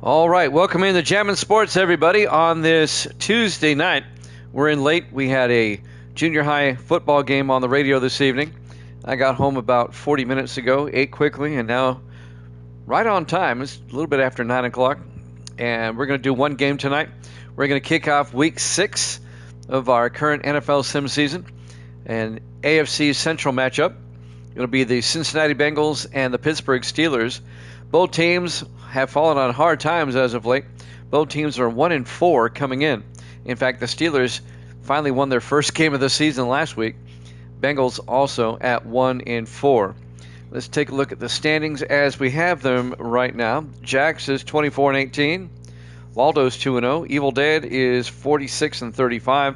All right, welcome into Jammin' Sports, everybody, on this Tuesday night. We're in late. We had a junior high football game on the radio this evening. I got home about 40 minutes ago, ate quickly, and now right on time. It's a little bit after 9 o'clock, and we're going to do one game tonight. We're going to kick off Week 6 of our current NFL sim season, an AFC Central matchup. It'll be the Cincinnati Bengals and the Pittsburgh Steelers. Both teams have fallen on hard times as of late. Both teams are 1-4 coming in. In fact, the Steelers finally won their first game of the season last week. Bengals also at 1-4. Let's take a look at the standings as we have them right now. Jax is 24-18. Waldo's 2-0. Evil Dead is 46-35.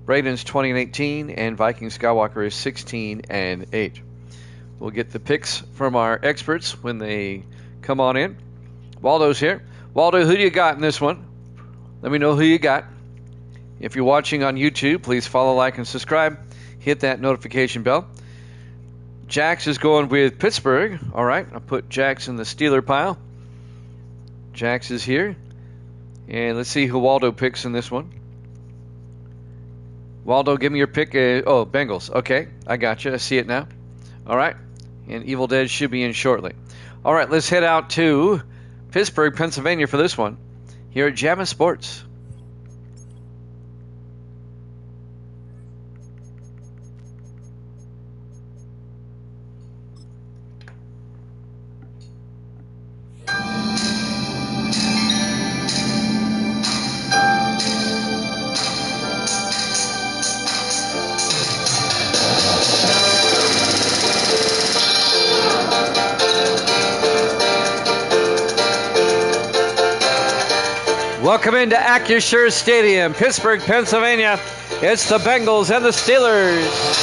Braden's 20-18, and Viking Skywalker is 16-8. We'll get the picks from our experts when they come on in. Waldo's here. Waldo, who do you got in this one? Let me know who you got. If you're watching on YouTube, please follow, like, and subscribe. Hit that notification bell. Jax is going with Pittsburgh. All right, I'll put Jax in the Steeler pile. Jax is here. And let's see who Waldo picks in this one. Waldo, give me your pick. Bengals. Okay, I got you. I see it now. All right, and Evil Dead should be in shortly. All right, let's head out to Pittsburgh, Pennsylvania for this one here at Jammin' Sports. Welcome into Acrisure Stadium, Pittsburgh, Pennsylvania. It's the Bengals and the Steelers.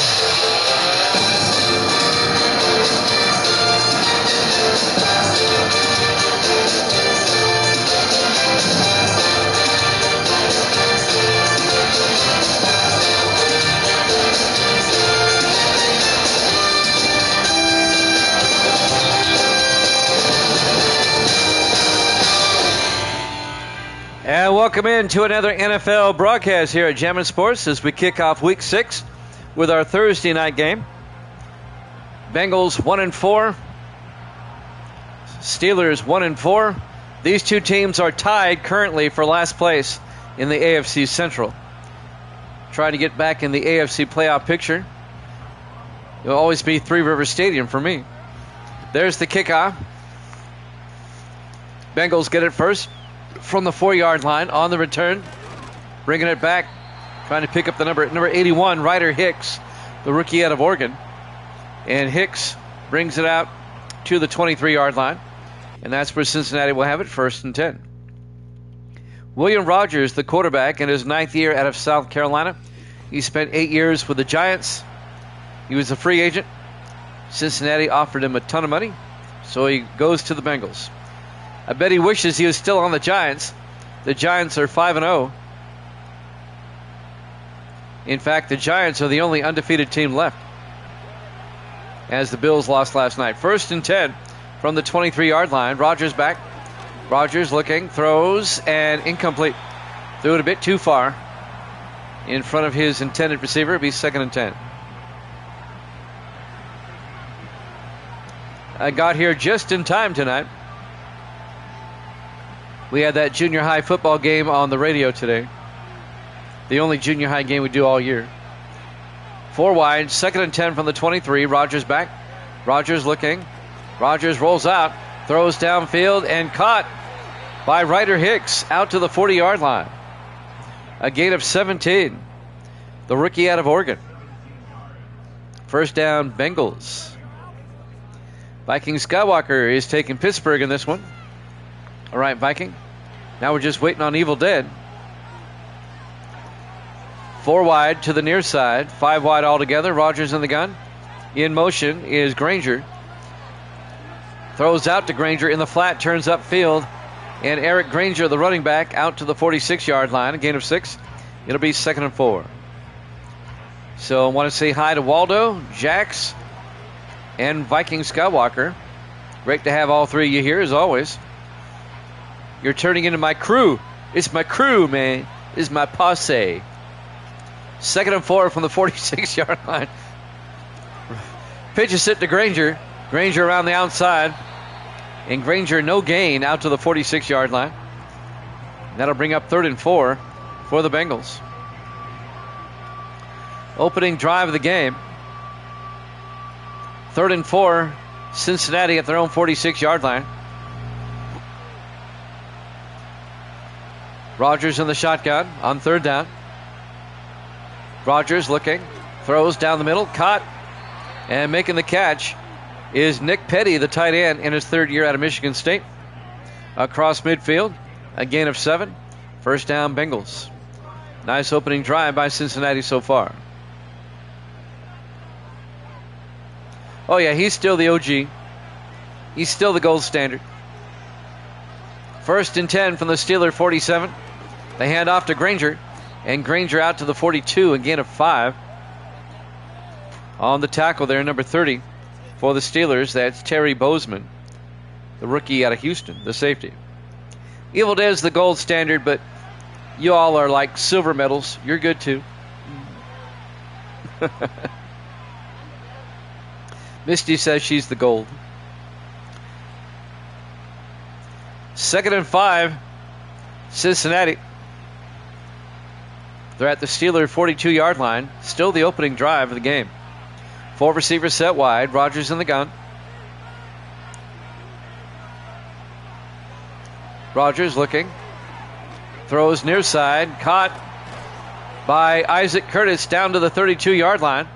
And welcome in to another NFL broadcast here at Jammin' Sports as we kick off Week 6 with our Thursday night game. Bengals 1-4, Steelers 1-4. These two teams are tied currently for last place in the AFC Central. Trying to get back in the AFC playoff picture. It'll always be Three River Stadium for me. There's the kickoff. Bengals get it first from the 4-yard line on the return, bringing it back, trying to pick up the number 81, Ryder Hicks, the rookie out of Oregon. And Hicks brings it out to the 23-yard line, and that's where Cincinnati will have it, 1st and 10. William Rogers, the quarterback, in his 9th year out of South Carolina. He spent 8 years with the Giants. He was a free agent. Cincinnati offered him a ton of money, so he goes to the Bengals. I bet he wishes he was still on the Giants. The Giants are 5-0. In fact, the Giants are the only undefeated team left, as the Bills lost last night. 1st and 10 from the 23-yard line. Rodgers back. Rodgers looking, throws, and incomplete. Threw it a bit too far in front of his intended receiver. It'll be 2nd and 10. I got here just in time tonight. We had that junior high football game on the radio today. The only junior high game we do all year. 4 wide, 2nd and 10 from the 23. Rodgers back. Rodgers looking. Rodgers rolls out, throws downfield, and caught by Ryder Hicks out to the 40-yard line. A gain of 17. The rookie out of Oregon. 1st down, Bengals. Viking Skywalker is taking Pittsburgh in this one. All right, Viking. Now we're just waiting on Evil Dead. 4 wide to the near side. 5 wide altogether. Rodgers in the gun. In motion is Granger. Throws out to Granger in the flat. Turns upfield. And Eric Granger, the running back, out to the 46-yard line. A gain of 6. It'll be 2nd and 4. So I want to say hi to Waldo, Jax, and Viking Skywalker. Great to have all three of you here, as always. You're turning into my crew. It's my crew, man. It's my posse. 2nd and 4 from the 46-yard line. Pitch is hit to Granger. Granger around the outside. And Granger no gain out to the 46-yard line. That'll bring up 3rd and 4 for the Bengals. Opening drive of the game. 3rd and 4, Cincinnati at their own 46-yard line. Rodgers in the shotgun on 3rd down. Rodgers looking, throws down the middle, caught, and making the catch is Nick Petty, the tight end, in his 3rd year out of Michigan State. Across midfield, a gain of 7. 1st down, Bengals. Nice opening drive by Cincinnati so far. Oh, yeah, he's still the OG. He's still the gold standard. 1st and 10 from the Steeler 47. They hand off to Granger. And Granger out to the 42, a gain of 5. On the tackle there, number 30 for the Steelers. That's Terry Bozeman, the rookie out of Houston, the safety. Evil Dead's the gold standard, but you all are like silver medals. You're good too. Misty says she's the gold. 2nd and 5, Cincinnati. They're at the Steeler 42-yard line. Still the opening drive of the game. 4 receivers set wide. Rodgers in the gun. Rodgers looking. Throws near side. Caught by Isaac Curtis down to the 32-yard line.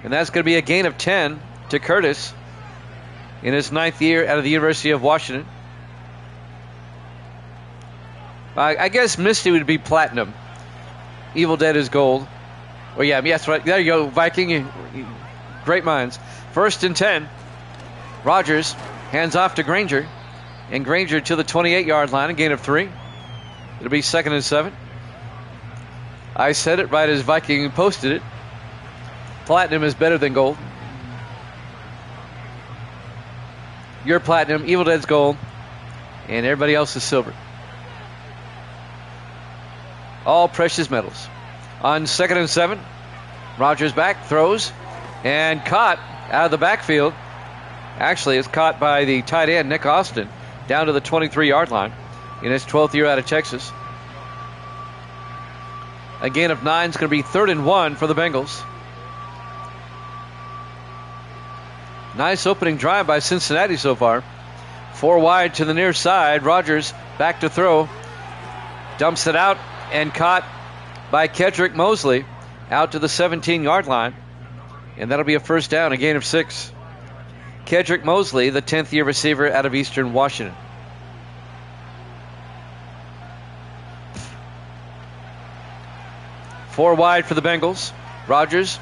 And that's going to be a gain of 10 to Curtis in his 9th year out of the University of Washington. I guess Misty would be platinum. Evil Dead is gold. Oh, yeah, yes, right. There you go, Viking. Great minds. 1st and 10. Rodgers hands off to Granger. And Granger to the 28-yard line, a gain of 3. It'll be 2nd and 7. I said it right as Viking posted it. Platinum is better than gold. You're platinum, Evil Dead's gold, and everybody else is silver. All precious metals. On 2nd and 7, Rodgers back, throws, and caught out of the backfield. Actually, it's caught by the tight end, Nick Austin, down to the 23-yard line in his 12th year out of Texas. A gain of 9 is going to be 3rd and 1 for the Bengals. Nice opening drive by Cincinnati so far. 4 wide to the near side. Rodgers back to throw. Dumps it out and caught by Kedrick Mosley out to the 17-yard line. And that'll be a 1st down, a gain of 6. Kedrick Mosley, the 10th year receiver out of Eastern Washington. Four wide for the Bengals. Rodgers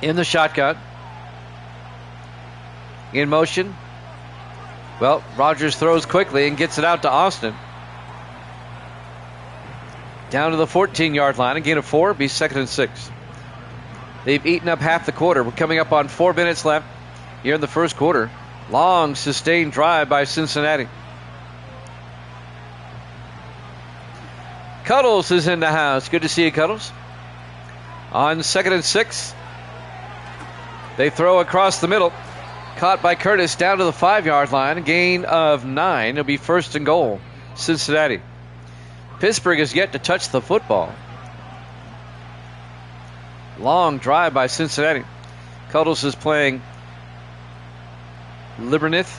in the shotgun. In motion. Well, Rodgers throws quickly and gets it out to Austin. Down to the 14-yard line. A gain of 4. Be 2nd and 6. They've eaten up half the quarter. We're coming up on 4 minutes left here in the first quarter. Long, sustained drive by Cincinnati. Cuddles is in the house. Good to see you, Cuddles. On 2nd and 6. They throw across the middle. Caught by Curtis down to the 5-yard line. A gain of 9. It'll be 1st and goal. Cincinnati. Pittsburgh has yet to touch the football. Long drive by Cincinnati. Cuddles is playing Libernith.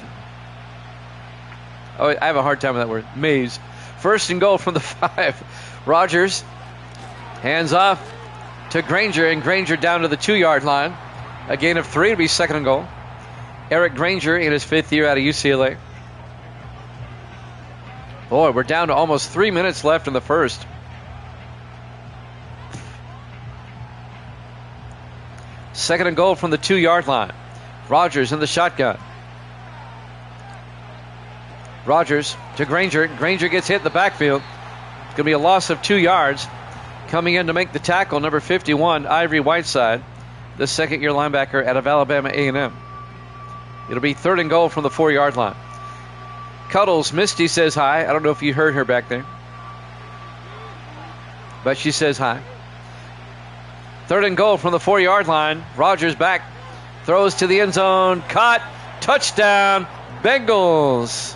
Oh, I have a hard time with that word. Maze. 1st and goal from the 5. Rodgers hands off to Granger, and Granger down to the 2-yard line. A gain of 3 to be 2nd and goal. Eric Granger in his 5th year out of UCLA. Boy, we're down to almost 3 minutes left in the first. Second and goal from the 2-yard line. Rodgers in the shotgun. Rodgers to Granger. Granger gets hit in the backfield. It's going to be a loss of 2 yards. Coming in to make the tackle, number 51, Ivory Whiteside, the 2nd-year linebacker out of Alabama A&M. It'll be 3rd and goal from the 4-yard line. Cuddles, Misty says hi. I don't know if you heard her back there, but she says hi. 3rd and goal from the 4-yard line. Rogers back. Throws to the end zone. Caught. Touchdown, Bengals.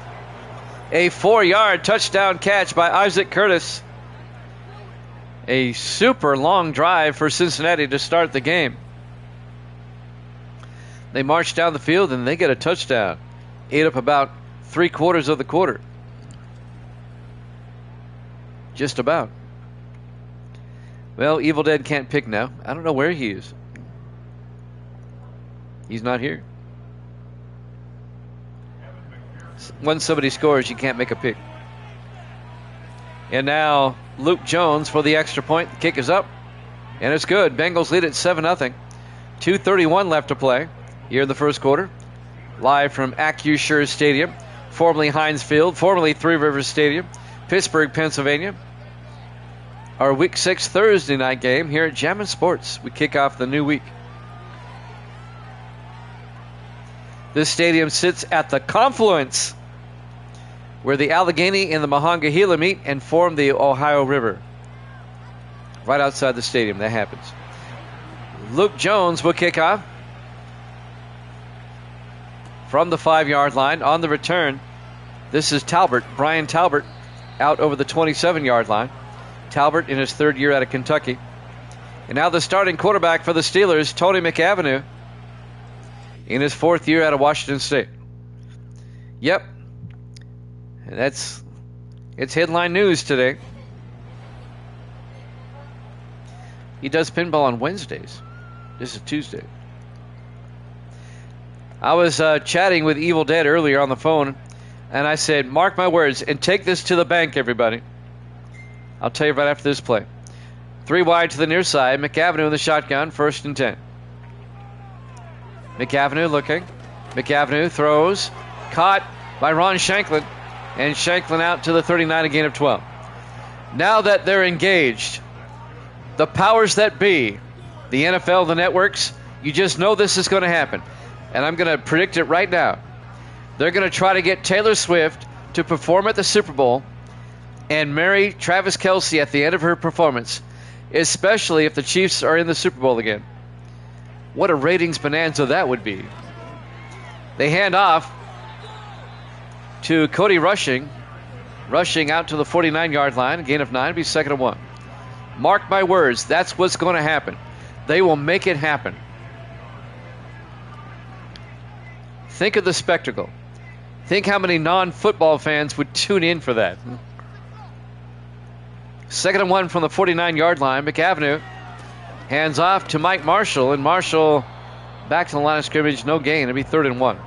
A 4-yard touchdown catch by Isaac Curtis. A super long drive for Cincinnati to start the game. They march down the field and they get a touchdown. Ate up about 3/4 of the quarter. Just about. Well, Evil Dead can't pick now. I don't know where he is. He's not here. When somebody scores, you can't make a pick. And now Luke Jones for the extra point. The kick is up, and it's good. Bengals lead at 7-0. 2:31 left to play here in the first quarter. Live from Acusure Stadium, formerly Heinz Field, formerly Three Rivers Stadium, Pittsburgh, Pennsylvania. Our Week 6 Thursday night game here at Jammin' Sports. We kick off the new week. This stadium sits at the confluence where the Allegheny and the Monongahela meet and form the Ohio River. Right outside the stadium, that happens. Luke Jones will kick off from the 5-yard line. On the return, this is Talbert, Brian Talbert, out over the 27-yard line. Talbert in his 3rd year out of Kentucky. And now the starting quarterback for the Steelers, Tony McAvenue, in his 4th year out of Washington State. Yep. And it's headline news today. He does pinball on Wednesdays. This is Tuesday. I was chatting with Evil Dead earlier on the phone, and I said, mark my words, and take this to the bank, everybody. I'll tell you right after this play. 3 wide to the near side. McAvenue in the shotgun, 1st and 10. McAvenue looking. McAvenue throws. Caught by Ron Shanklin. And Shanklin out to the 39, a gain of 12. Now that they're engaged, the powers that be, the NFL, the networks, you just know this is going to happen. And I'm going to predict it right now. They're going to try to get Taylor Swift to perform at the Super Bowl and marry Travis Kelce at the end of her performance, especially if the Chiefs are in the Super Bowl again. What a ratings bonanza that would be. They hand off to Cody Rushing. Rushing out to the 49-yard line. A gain of 9. It'll be 2nd and 1. Mark my words. That's what's going to happen. They will make it happen. Think of the spectacle. Think how many non-football fans would tune in for that. 2nd and 1 from the 49-yard line. McAvenue hands off to Mike Marshall, and Marshall back to the line of scrimmage. No gain. It'll be 3rd and 1.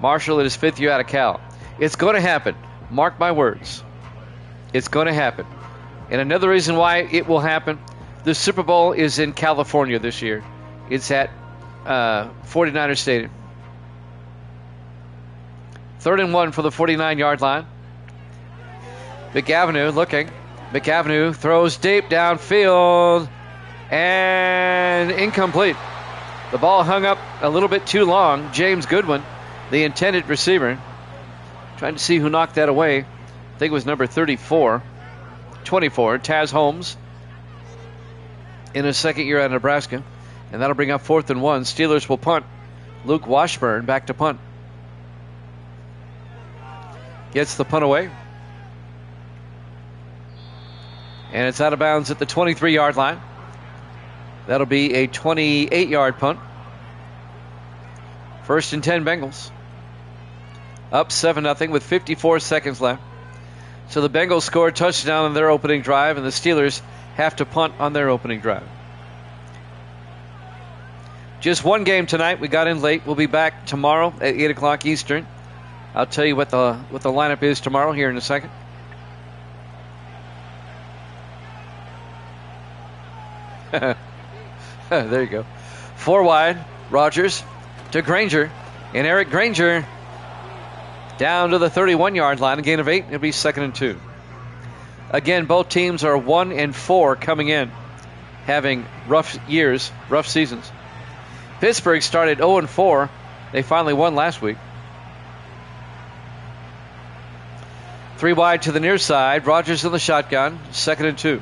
Marshall in his 5th year out of Cal. It's going to happen. Mark my words. It's going to happen. And another reason why it will happen, the Super Bowl is in California this year. It's at 49er Stadium. 3rd and 1 for the 49-yard line. McAvenue looking. McAvenue throws deep downfield and incomplete. The ball hung up a little bit too long. James Goodwin, the intended receiver, trying to see who knocked that away. I think it was number 24, Taz Holmes, in his 2nd year out of Nebraska. And that'll bring up 4th and 1. Steelers will punt. Luke Washburn back to punt. Gets the punt away. And it's out of bounds at the 23-yard line. That'll be a 28-yard punt. 1st and 10 Bengals. Up 7-0 with 54 seconds left. So the Bengals score a touchdown on their opening drive, and the Steelers have to punt on their opening drive. Just one game tonight. We got in late. We'll be back tomorrow at 8 o'clock Eastern. I'll tell you what the lineup is tomorrow here in a second. There you go. 4 wide. Rogers to Granger. And Eric Granger down to the 31-yard line. A gain of 8. It'll be 2nd and 2. Again, both teams are 1-4 coming in, having rough years, rough seasons. Pittsburgh started 0-4 They finally won last week. 3 wide to the near side. Rogers in the shotgun. 2nd and 2.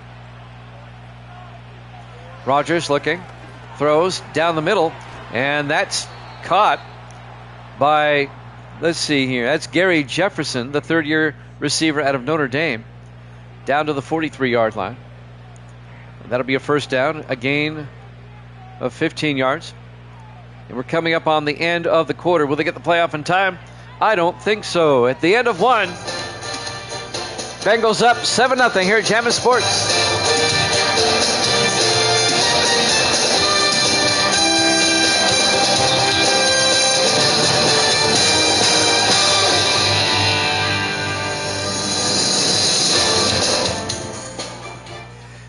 Rogers looking. Throws down the middle. And that's caught by, let's see here, that's Gary Jefferson, the third-year receiver out of Notre Dame, down to the 43-yard line. That'll be a first down, a gain of 15 yards. And we're coming up on the end of the quarter. Will they get the playoff in time? I don't think so. At the end of one, Bengals up 7-0 here at Jammin' Sports.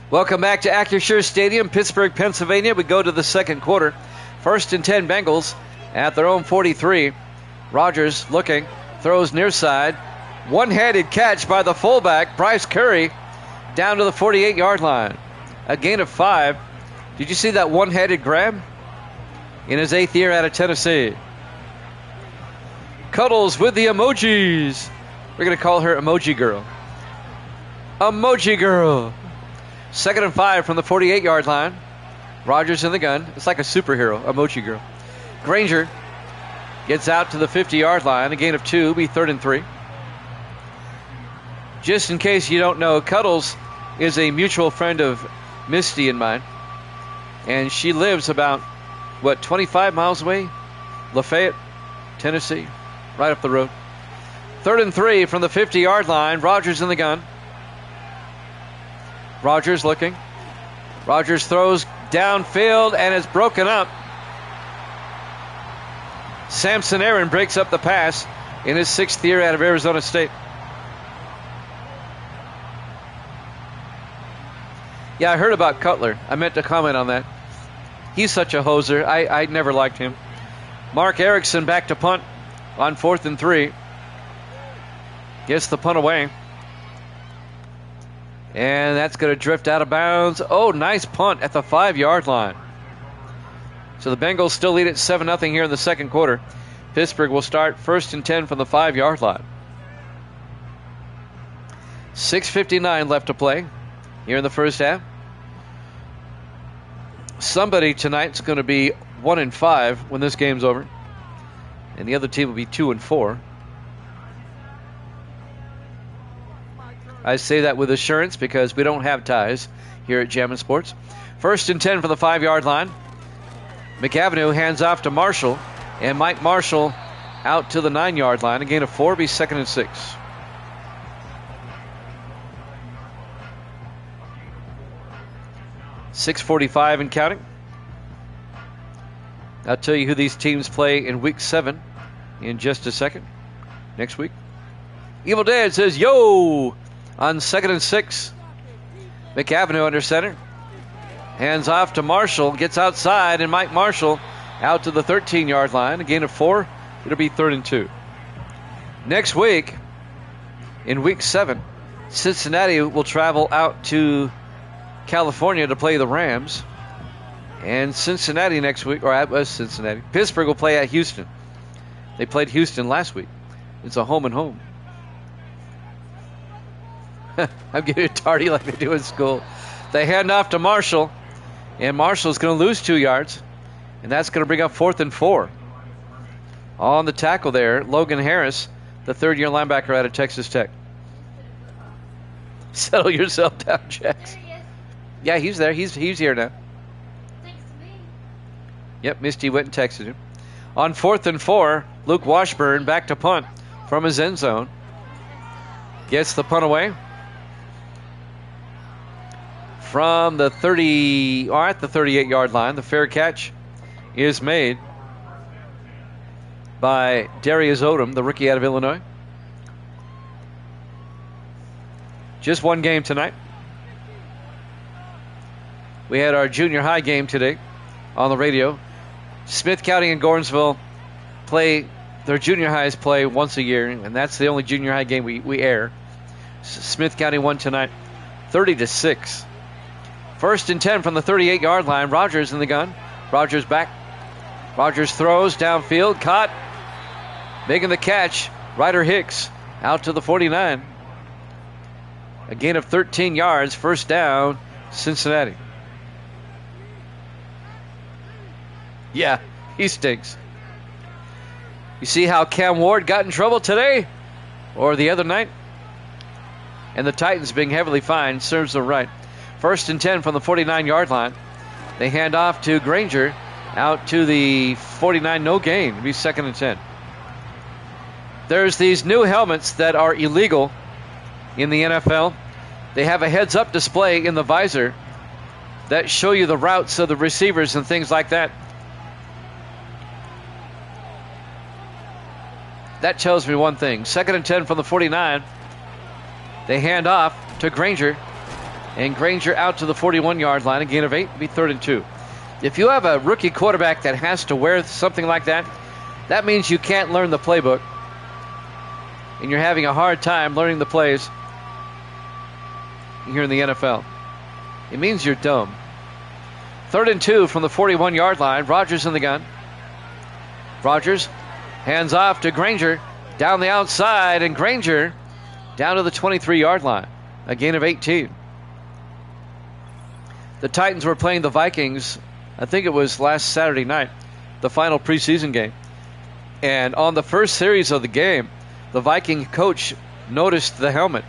Welcome back to Acrisure Stadium, Pittsburgh, Pennsylvania. We go to the second quarter. 1st and 10 Bengals at their own 43. Rogers looking, throws near side. One-handed catch by the fullback, Bryce Curry, down to the 48-yard line. A gain of 5. Did you see that one-handed grab? In his 8th year out of Tennessee. Cuddles with the emojis. We're going to call her Emoji Girl. Emoji Girl. 2nd and 5 from the 48-yard line. Rogers in the gun. It's like a superhero, Emoji Girl. Granger gets out to the 50-yard line. A gain of 2, be 3rd and 3. Just in case you don't know, Cuddles is a mutual friend of Misty and mine. And she lives about, 25 miles away? Lafayette, Tennessee, right up the road. 3rd and 3 from the 50-yard line. Rogers in the gun. Rogers looking. Rogers throws downfield and it's broken up. Samson Aaron breaks up the pass in his 6th year out of Arizona State. Yeah, I heard about Cutler. I meant to comment on that. He's such a hoser. I never liked him. Mark Erickson back to punt on 4th and 3. Gets the punt away. And that's going to drift out of bounds. Oh, nice punt at the 5-yard line. So the Bengals still lead at 7-0 here in the second quarter. Pittsburgh will start 1st and 10 from the 5-yard line. 6:59 left to play here in the first half. Somebody tonight's going to be 1-5 when this game's over. And the other team will be 2-4. I say that with assurance because we don't have ties here at Jammin' Sports. 1st and 10 from the 5-yard line. McAvenue hands off to Marshall. And Mike Marshall out to the 9-yard line. A gain of 4, be 2nd and 6. .6:45 and counting. I'll tell you who these teams play in Week 7 in just a second. Next week. Evil Dad says, yo! On 2nd and 6. McAvenue under center. Hands off to Marshall. Gets outside, and Mike Marshall out to the 13-yard line. A gain of 4. It'll be 3rd and 2. Next week, in Week 7, Cincinnati will travel out to California to play the Rams. And Cincinnati next week, or at Cincinnati. Pittsburgh will play at Houston. They played Houston last week. It's a home and home. I'm getting tardy like they do in school. They hand off to Marshall, and Marshall's going to lose 2 yards, and that's going to bring up 4th and 4. On the tackle there, Logan Harris, the 3rd-year linebacker out of Texas Tech. Settle yourself down, Jax. Yeah, he's there. He's here now. Thanks to me. Yep, Misty went and texted him. On 4th and 4, Luke Washburn back to punt from his end zone. Gets the punt away. From the 30, or at the 38-yard line, the fair catch is made by Darius Odom, the rookie out of Illinois. Just one game tonight. We had our junior high game today on the radio. Smith County and Gordonsville play, their junior highs play once a year, and that's the only junior high game we air. Smith County won tonight 30-6. 1st and 10 from the 38-yard line. Rogers in the gun. Rogers back. Rogers throws downfield, caught, making the catch. Ryder Hicks out to the 49. A gain of 13 yards, first down, Cincinnati. Yeah, he stinks. You see how Cam Ward got in trouble today or the other night? And the Titans being heavily fined serves them right. 1st and 10 from the 49-yard line. They hand off to Granger out to the 49, no gain. It'll be 2nd and 10. There's these new helmets that are illegal in the NFL. They have a heads-up display in the visor that show you the routes of the receivers and things like that. That tells me one thing. 2nd and 10 from the 49. They hand off to Granger. And Granger out to the 41-yard line. A gain of 8. It'll be 3rd and 2. If you have a rookie quarterback that has to wear something like that, that means you can't learn the playbook. And you're having a hard time learning the plays here in the NFL. It means you're dumb. 3rd and 2 from the 41-yard line. Rogers in the gun. Rogers hands off to Granger down the outside, and Granger down to the 23-yard line. A gain of 18. The Titans were playing the Vikings, I think it was last Saturday night, the final preseason game. And on the first series of the game, the Viking coach noticed the helmet.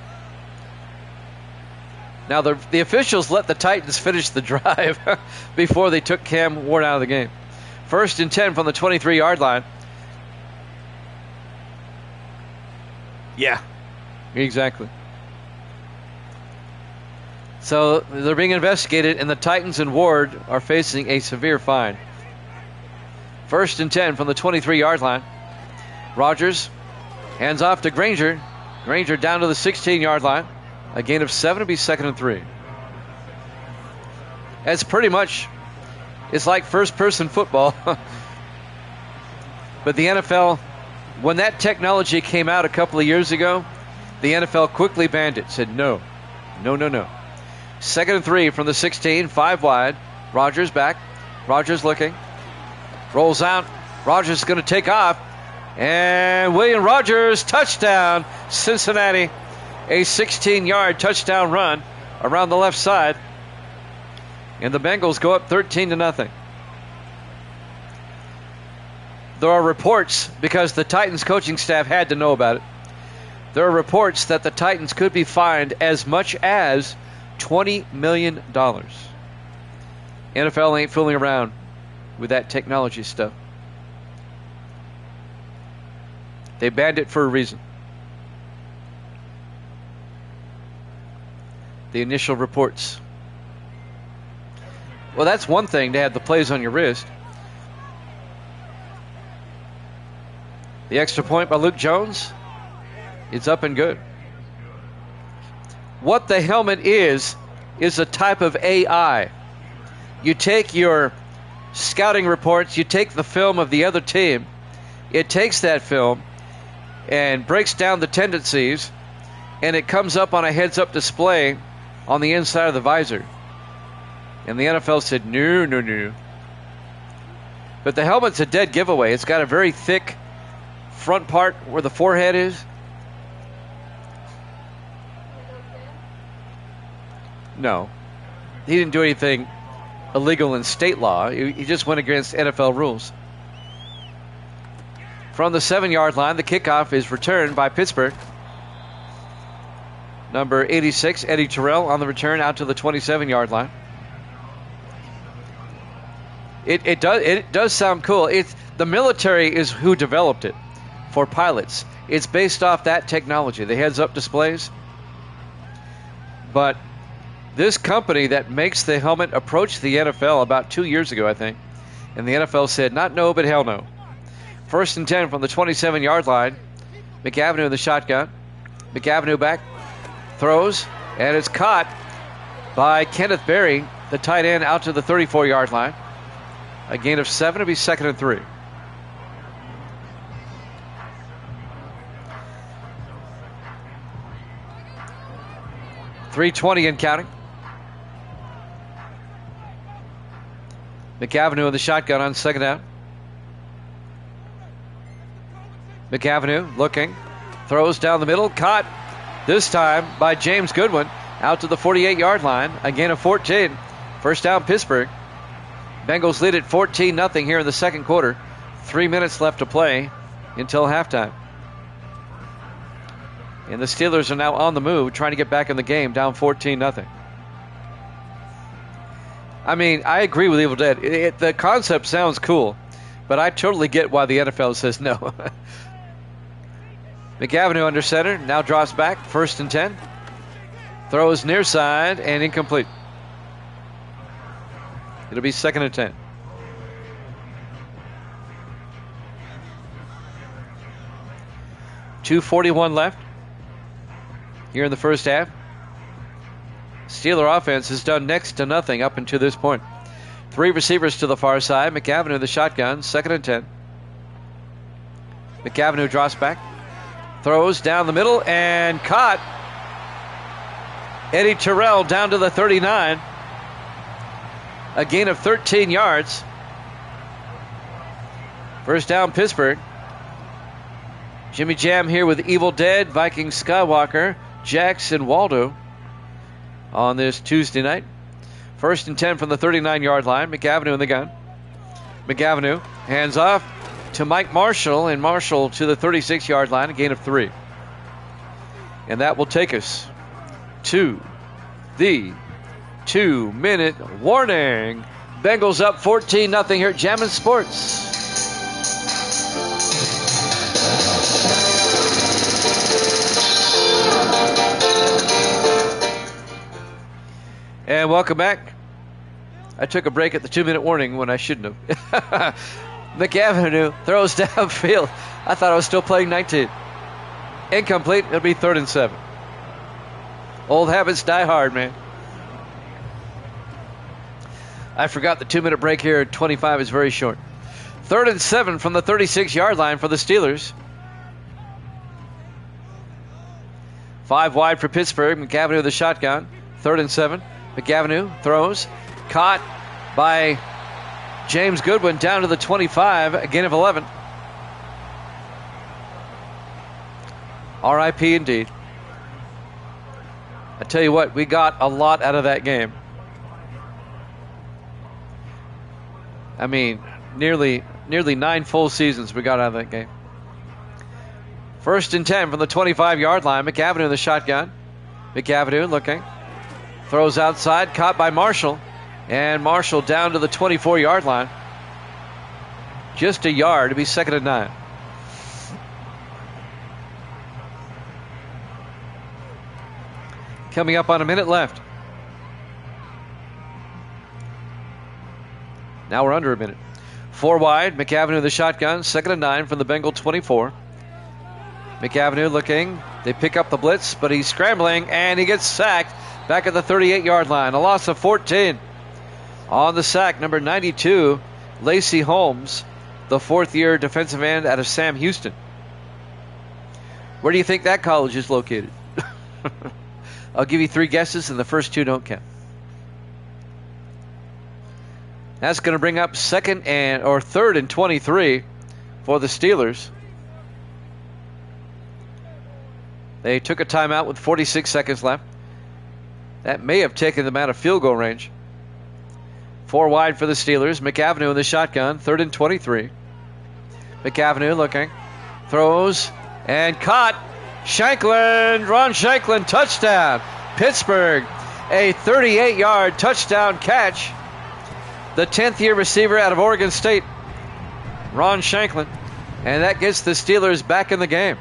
Now, the officials let the Titans finish the drive before they took Cam Ward out of the game. 1st and 10 from the 23-yard line. Yeah, exactly. So they're being investigated, and the Titans and Ward are facing a severe fine. 1st and 10 from the 23-yard line. Rogers hands off to Granger. Granger down to the 16-yard line. A gain of 7 to be 2nd and 3. It's pretty much, it's like first-person football. But the NFL, when that technology came out a couple of years ago, the NFL quickly banned it. Said no. 2nd and 3 from the 16, 5 wide. Rogers back. Rogers looking. Rolls out. Rogers is going to take off. And William Rogers, touchdown, Cincinnati. A 16-yard touchdown run around the left side. And the Bengals go up 13-0. There are reports, because the Titans coaching staff had to know about it, there are reports that the Titans could be fined as much as $20 million. NFL ain't fooling around with that technology stuff. They banned it for a reason. The initial reports. Well, that's one thing to have the plays on your wrist. The extra point by Luke Jones. It's up and good. What the helmet is a type of AI. You take your scouting reports, you take the film of the other team, it takes that film and breaks down the tendencies, and it comes up on a heads-up display on the inside of the visor. And the NFL said, no. But the helmet's a dead giveaway. It's got a very thick front part where the forehead is. No. He didn't do anything illegal in state law. He just went against NFL rules. From the 7-yard line, the kickoff is returned by Pittsburgh. Number 86, Eddie Terrell, on the return out to the 27-yard line. It does sound cool. The military is who developed it for pilots. It's based off that technology, the heads-up displays. But this company that makes the helmet approached the NFL about 2 years ago, I think. And the NFL said, not no, but hell no. 1st and 10 from the 27-yard line. McAvenue in the shotgun. McAvenue back. Throws. And it's caught by Kenneth Berry, the tight end, out to the 34-yard line. A gain of 7 to be 2nd and 3. .320 and counting. McAvenue in the shotgun on 2nd down. McAvenue looking. Throws down the middle. Caught this time by James Goodwin. Out to the 48-yard line. A gain of 14. First down, Pittsburgh. Bengals lead at 14-0 here in the second quarter. 3 minutes left to play until halftime. And the Steelers are now on the move, trying to get back in the game, down 14-0. I mean, I agree with Evil Dead. The concept sounds cool, but I totally get why the NFL says no. McAvenue under center, now drops back, 1st and 10. Throws near side and incomplete. It'll be 2nd and 10. .241 left here in the first half. Steeler offense has done next to nothing up until this point. 3 receivers to the far side. McAvenue the shotgun, 2nd and 10. McAvenue drops back, throws down the middle and caught. Eddie Terrell down to the 39. A gain of 13 yards. First down, Pittsburgh. Jimmy Jam here with Evil Dead, Viking Skywalker, Jax, and Waldo on this Tuesday night. 1st and 10 from the 39-yard line. McAvenue in the gun. McAvenue hands off to Mike Marshall, and Marshall to the 36-yard line, a gain of 3. And that will take us to the 2-minute warning. Bengals up 14-0 here at Jammin' Sports. And welcome back. I took a break at the 2-minute warning when I shouldn't have. McAvenue throws downfield. I thought I was still playing 19. Incomplete. It'll be 3rd and 7. Old habits die hard, man. I forgot the 2-minute break here at 25 is very short. 3rd and 7 from the 36-yard line for the Steelers. 5 wide for Pittsburgh. McAvenue the shotgun. 3rd and 7. McAvenue throws. Caught by James Goodwin down to the 25. A gain of 11. R.I.P. indeed. I tell you what, we got a lot out of that game. I mean, nearly 9 full seasons we got out of that game. 1st and 10 from the 25-yard line. McAvenue in the shotgun. McAvenue looking. Throws outside, caught by Marshall. And Marshall down to the 24-yard line. Just a yard to be 2nd and 9. Coming up on a minute left. Now we're under a minute. 4 wide, McAvenue the shotgun, 2nd and 9 from the Bengal 24. McAvenue looking. They pick up the blitz, but he's scrambling, and he gets sacked back at the 38-yard line. A loss of 14. On the sack, number 92, Lacey Holmes, the 4th-year defensive end out of Sam Houston. Where do you think that college is located? I'll give you 3 guesses, and the first 2 don't count. That's going to bring up 3rd and 23 for the Steelers. They took a timeout with 46 seconds left. That may have taken them out of field goal range. 4 wide for the Steelers. McAvenue in the shotgun, 3rd and 23. McAvenue looking. Throws and caught. Shanklin, Ron Shanklin, touchdown. Pittsburgh, a 38-yard touchdown catch. The 10th-year receiver out of Oregon State, Ron Shanklin. And that gets the Steelers back in the game.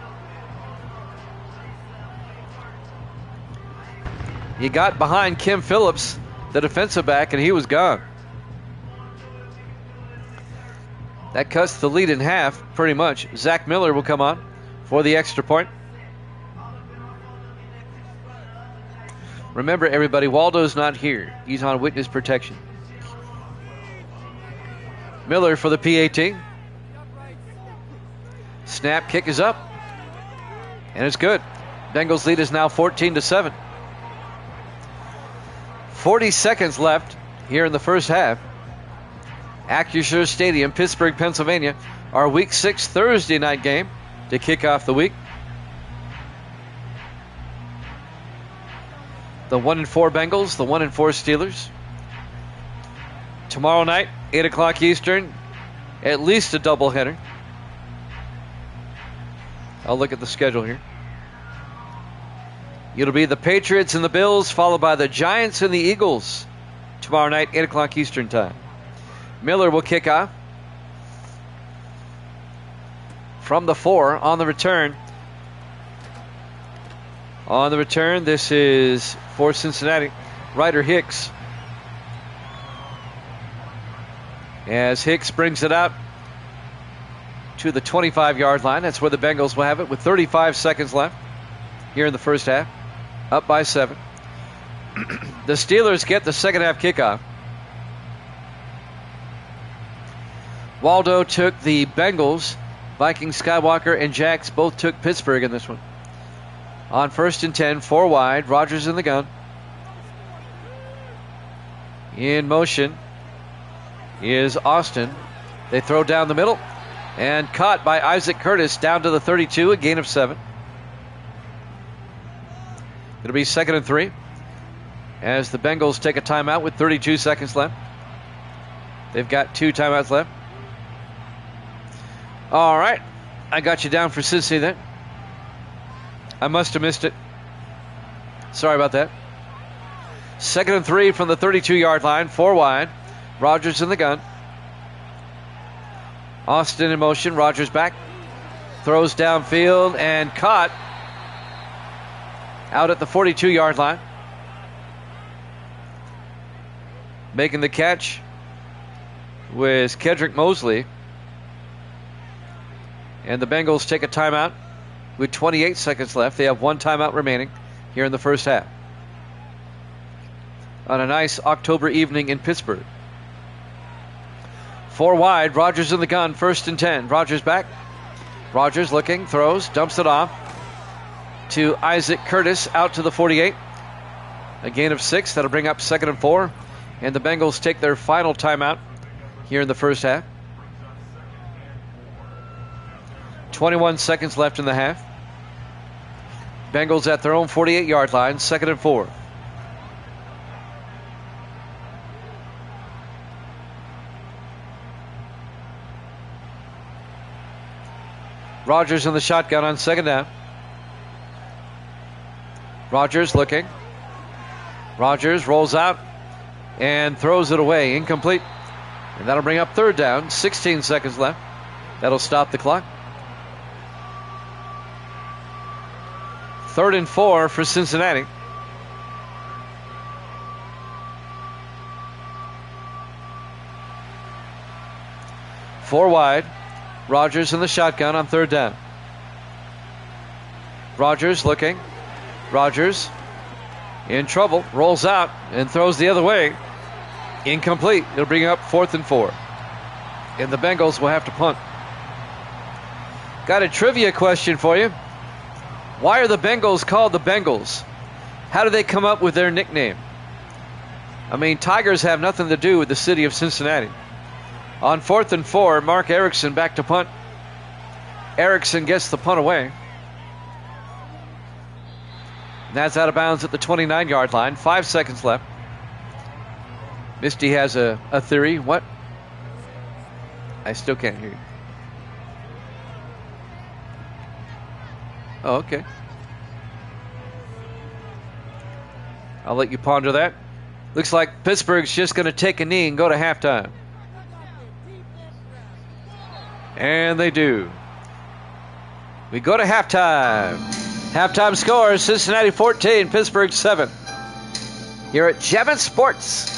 He got behind Kim Phillips, the defensive back, and he was gone. That cuts the lead in half, pretty much. Zach Miller will come on for the extra point. Remember, everybody, Waldo's not here. He's on witness protection. Miller for the PAT. Snap, kick is up. And it's good. Bengals lead is now 14-7. 40 seconds left here in the first half. Acrisure Stadium, Pittsburgh, Pennsylvania. Our Week 6 Thursday night game. to kick off the week. The 1-4 Bengals, the 1-4 Steelers. Tomorrow night, 8 o'clock Eastern, at least a doubleheader. I'll look at the schedule here. It'll be the Patriots and the Bills, followed by the Giants and the Eagles. Tomorrow night, 8 o'clock Eastern time. Miller will kick off from the 4 on the return. On the return, this is for Cincinnati, Ryder Hicks. As Hicks brings it out to the 25-yard line. That's where the Bengals will have it with 35 seconds left here in the first half. Up by 7. The Steelers get the second half kickoff. Waldo took the Bengals. Vikings, Skywalker, and Jax both took Pittsburgh in this one. On 1st and 10, 4 wide. Rodgers in the gun. In motion is Austin. They throw down the middle and caught by Isaac Curtis down to the 32, a gain of 7. It'll be 2nd and 3 as the Bengals take a timeout with 32 seconds left. They've got 2 timeouts left. All right, I got you down for Cincy then. I must have missed it. Sorry about that. 2nd and 3 from the 32-yard line, 4 wide. Rodgers in the gun. Austin in motion. Rodgers back. Throws downfield and caught out at the 42-yard line. Making the catch was Kedrick Mosley. And the Bengals take a timeout with 28 seconds left. They have 1 timeout remaining here in the first half. On a nice October evening in Pittsburgh. 4 wide. Rodgers in the gun. 1st and 10. Rodgers back. Rodgers looking. Throws. Dumps it off to Isaac Curtis out to the 48. A gain of 6. That'll bring up 2nd and 4. And the Bengals take their final timeout here in the first half. 21 seconds left in the half. Bengals at their own 48-yard line. 2nd and 4. Rodgers in the shotgun on 2nd down. Rodgers looking. Rodgers rolls out and throws it away. Incomplete. And that'll bring up 3rd down. 16 seconds left. That'll stop the clock. 3rd and 4 for Cincinnati. Four wide. Rodgers in the shotgun on 3rd down. Rodgers looking. Rodgers in trouble. Rolls out and throws the other way. Incomplete. It'll bring up 4th and 4. And the Bengals will have to punt. Got a trivia question for you. Why are the Bengals called the Bengals? How do they come up with their nickname? I mean, Tigers have nothing to do with the city of Cincinnati. On 4th and 4, Mark Erickson back to punt. Erickson gets the punt away. And that's out of bounds at the 29-yard line. 5 seconds left. Misty has a theory. What? I still can't hear you. Oh, okay. I'll let you ponder that. Looks like Pittsburgh's just going to take a knee and go to halftime. And they do. We go to halftime. Halftime score, Cincinnati 14, Pittsburgh 7. Here at Jammin' Sports.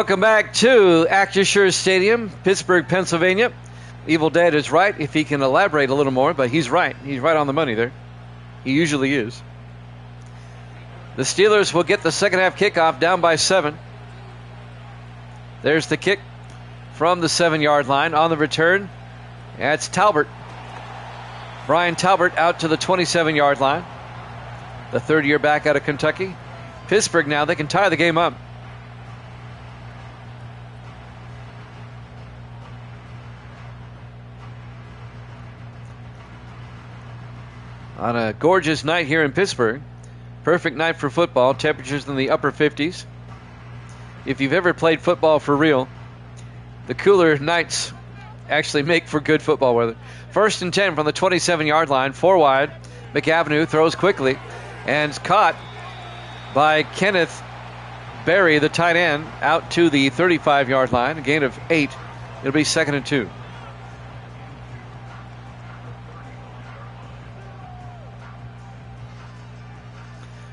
Welcome back to Acrisure Stadium, Pittsburgh, Pennsylvania. Evil Dead is right if he can elaborate a little more, but he's right. He's right on the money there. He usually is. The Steelers will get the second half kickoff down by 7. There's the kick from the 7-yard line. On the return, that's Talbert. Brian Talbert out to the 27-yard line. The third year back out of Kentucky. Pittsburgh now, they can tie the game up. On a gorgeous night here in Pittsburgh. Perfect night for football. Temperatures in the upper 50s. If you've ever played football for real, the cooler nights actually make for good football weather. 1st and 10 from the 27-yard line. 4 wide. McAvenue throws quickly and is caught by Kenneth Berry, the tight end, out to the 35-yard line. A gain of 8. It'll be 2nd and 2.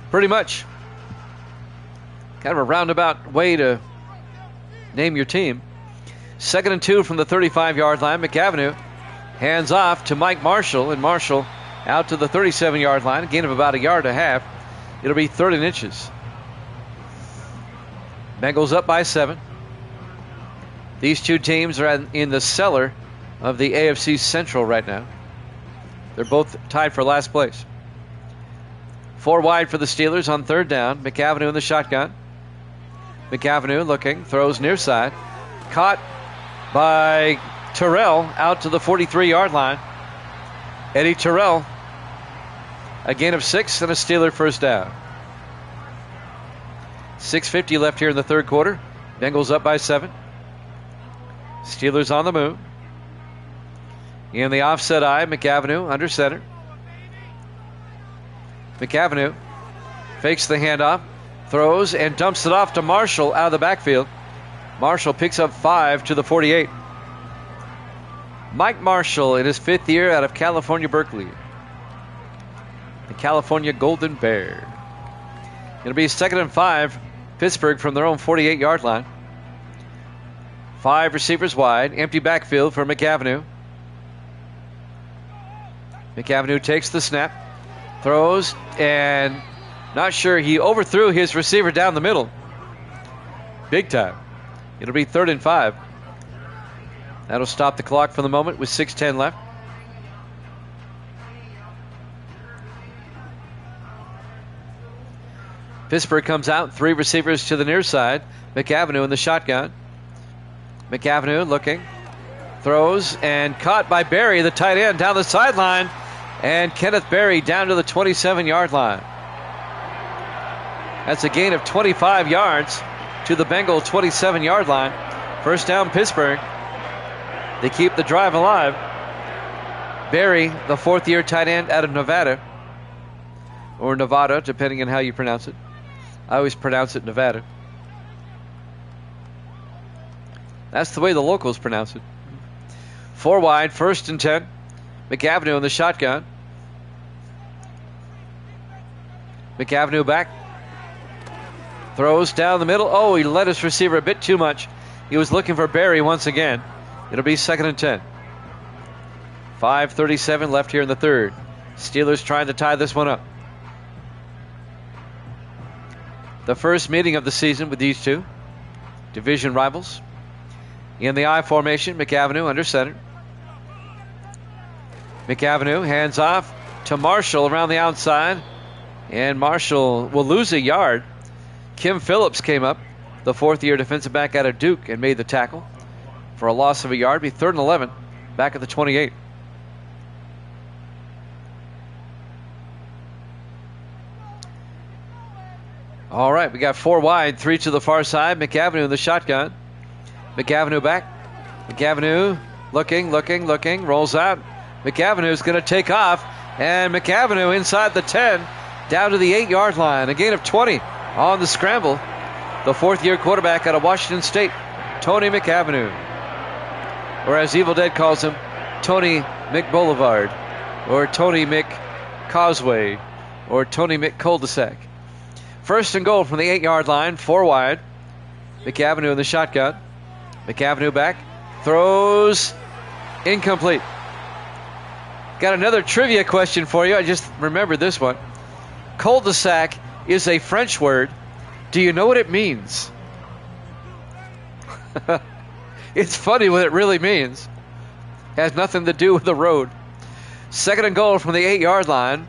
Pretty much. Kind of a roundabout way to name your team. 2nd and 2 from the 35-yard line. McAvenue hands off to Mike Marshall, and Marshall out to the 37-yard line. A gain of about 1.5 yards. It'll be 3rd and inches. Bengals up by 7. These two teams are in the cellar of the AFC Central right now. They're both tied for last place. 4 wide for the Steelers on 3rd down. McAvenue in the shotgun. McAvenue looking, throws near side. Caught by Terrell out to the 43-yard line. Eddie Terrell, a gain of 6 and a Steeler first down. 6:50 left here in the third quarter. Bengals up by 7. Steelers on the move. In the offset eye, McAvenue under center. McAvenue fakes the handoff, throws, and dumps it off to Marshall out of the backfield. Marshall picks up 5 to the 48. Mike Marshall in his 5th year out of California, Berkeley. The California Golden Bear. It'll be 2nd and 5, Pittsburgh from their own 48-yard line. 5 receivers wide, empty backfield for McAvenue. McAvenue takes the snap. Throws, and not sure, he overthrew his receiver down the middle. Big time. It'll be 3rd and 5. That'll stop the clock for the moment with 6:10 left. Pittsburgh comes out, 3 receivers to the near side. McAvenue in the shotgun. McAvenue looking, throws, and caught by Berry, the tight end, down the sideline. And Kenneth Berry down to the 27-yard line. That's a gain of 25 yards to the Bengal 27-yard line. First down, Pittsburgh. They keep the drive alive. Berry, the 4th-year tight end out of Nevada. Or Nevada, depending on how you pronounce it. I always pronounce it Nevada. That's the way the locals pronounce it. 4 wide, 1st and 10. McAvenue in the shotgun. McAvenue back. Throws down the middle. Oh, he led his receiver a bit too much. He was looking for Berry once again. It'll be 2nd and 10. 5:37 left here in the third. Steelers trying to tie this one up. The first meeting of the season with these two division rivals. In the I formation, McAvenue under center. McAvenue hands off to Marshall around the outside, and Marshall will lose 1 yard. Kim Phillips came up, the 4th-year defensive back out of Duke, and made the tackle for a loss of 1 yard. Be 3rd and 11, back at the 28. All right, we got 4 wide, 3 to the far side. McAvenue in the shotgun. McAvenue back. McAvenue looking, rolls out. McAvenue's going to take off, and McAvenue inside the 10, down to the 8-yard line. A gain of 20 on the scramble. The 4th-year quarterback out of Washington State, Tony McAvenue. Or as Evil Dead calls him, Tony McBoulevard, or Tony McCauseway, or Tony McCul-de-sac. 1st and goal from the 8-yard line, 4 wide. McAvenue in the shotgun. McAvenue back. Throws. Incomplete. Got another trivia question for you. I just remembered this one. Cul-de-sac is a French word. Do you know what it means? It's funny what it really means. Has nothing to do with the road. 2nd and goal from the 8-yard line.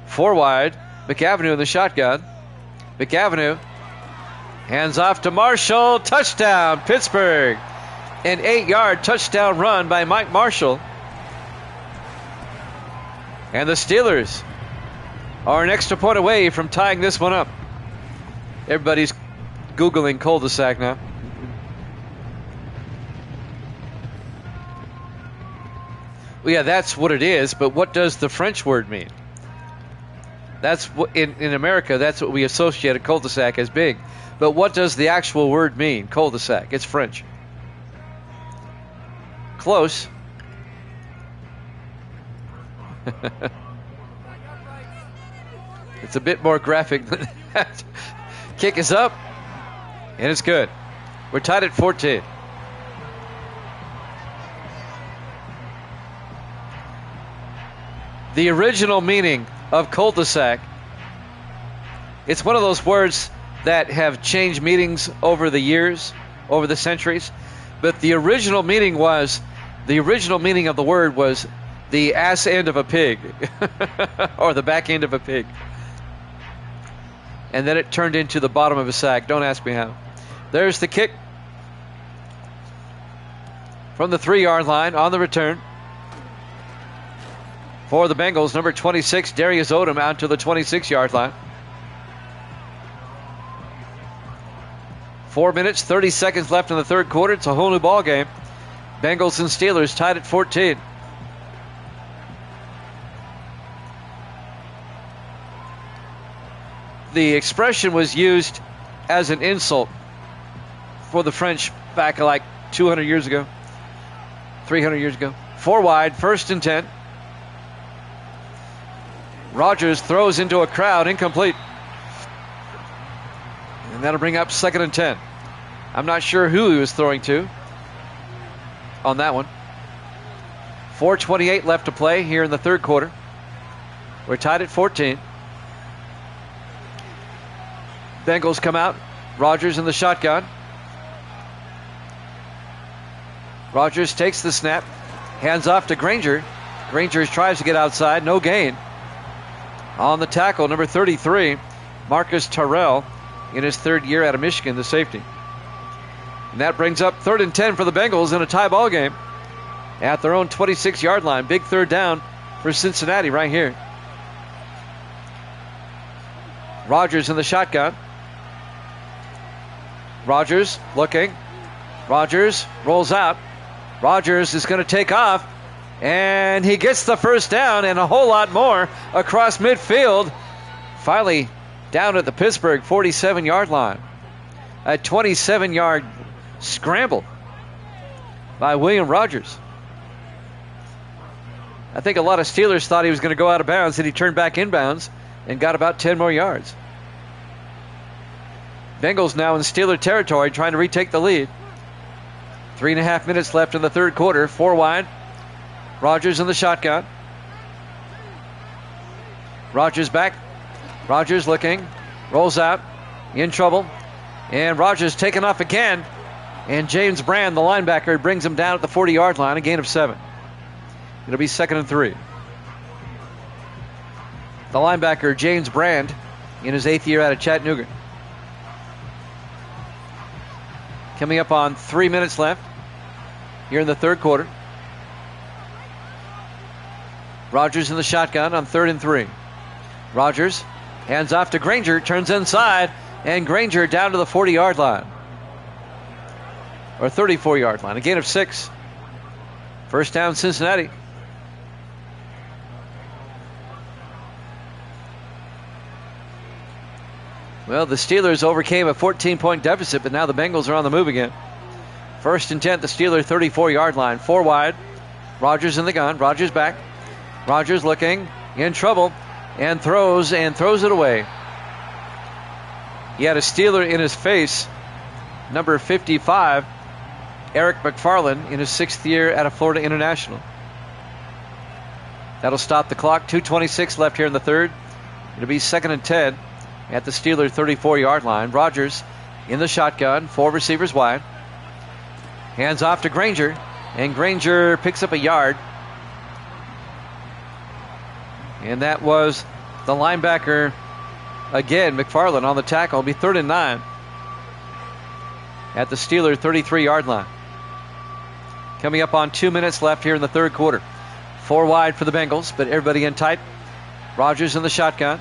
4 wide. McAvenue in the shotgun. McAvenue hands off to Marshall. Touchdown, Pittsburgh. An 8-yard touchdown run by Mike Marshall. And the Steelers are an extra point away from tying this one up. Everybody's Googling cul-de-sac now. Well, yeah, that's what it is, but what does the French word mean? That's what, in America, that's what we associate a cul-de-sac as being. But what does the actual word mean, cul-de-sac? It's French. Close. It's a bit more graphic than that. Kick is up, and it's good. We're tied at 14. The original meaning of cul-de-sac, it's one of those words that have changed meanings over the years, over the centuries. But the original meaning of the word was the ass end of a pig or the back end of a pig. And then it turned into the bottom of a sack. Don't ask me how. There's the kick from the 3-yard line on the return. For the Bengals, number 26, Darius Odom out to the 26-yard line. 4 minutes, 30 seconds left in the third quarter. It's a whole new ball game. Bengals and Steelers tied at 14. The expression was used as an insult for the French back like 200 years ago, 300 years ago. 4 wide, 1st and 10. Rodgers throws into a crowd, incomplete. And that'll bring up 2nd and 10. I'm not sure who he was throwing to on that one. 4:28 left to play here in the third quarter. We're tied at 14. Bengals come out. Rodgers in the shotgun. Rodgers takes the snap. Hands off to Granger. Granger tries to get outside. No gain. On the tackle, number 33, Marcus Terrell, in his 3rd year out of Michigan, the safety. And that brings up 3rd and 10 for the Bengals in a tie ball game at their own 26-yard line. Big 3rd down for Cincinnati right here. Rodgers in the shotgun. Rodgers looking. Rodgers rolls out. Rodgers is going to take off. And he gets the first down and a whole lot more across midfield. Finally down at the Pittsburgh 47-yard line. A 27-yard scramble by William Rodgers. I think a lot of Steelers thought he was going to go out of bounds, and he turned back inbounds and got about 10 more yards. Bengals now in Steeler territory trying to retake the lead. 3.5 minutes left in the third quarter. 4 wide. Rodgers in the shotgun. Rodgers back. Rodgers looking. Rolls out. In trouble. And Rodgers taken off again. And James Brand, the linebacker, brings him down at the 40-yard line. A gain of 7. It'll be 2nd and 3. The linebacker, James Brand, in his 8th year out of Chattanooga. Coming up on 3 minutes left here in the third quarter. Rodgers in the shotgun on 3rd and 3. Rodgers hands off to Granger, turns inside, and Granger down to the 40-yard line. Or 34-yard line. A gain of 6. First down, Cincinnati. Well, the Steelers overcame a 14-point deficit, but now the Bengals are on the move again. 1st and 10, the Steeler 34-yard line. 4 wide. Rodgers in the gun. Rodgers back. Rodgers looking, in trouble, and throws it away. He had a Steeler in his face number 55, Eric McFarland, in his 6th year at a Florida International. That'll stop the clock. 2:26 left here in the third. It'll be 2nd and 10 at the Steeler 34-yard line. Rodgers in the shotgun, 4 receivers wide. Hands off to Granger, and Granger picks up a yard. And that was the linebacker again, McFarland, on the tackle. It'll be 3rd and 9 at the Steeler 33-yard line. Coming up on 2 minutes left here in the third quarter. 4 wide for the Bengals, but everybody in tight. Rodgers in the shotgun.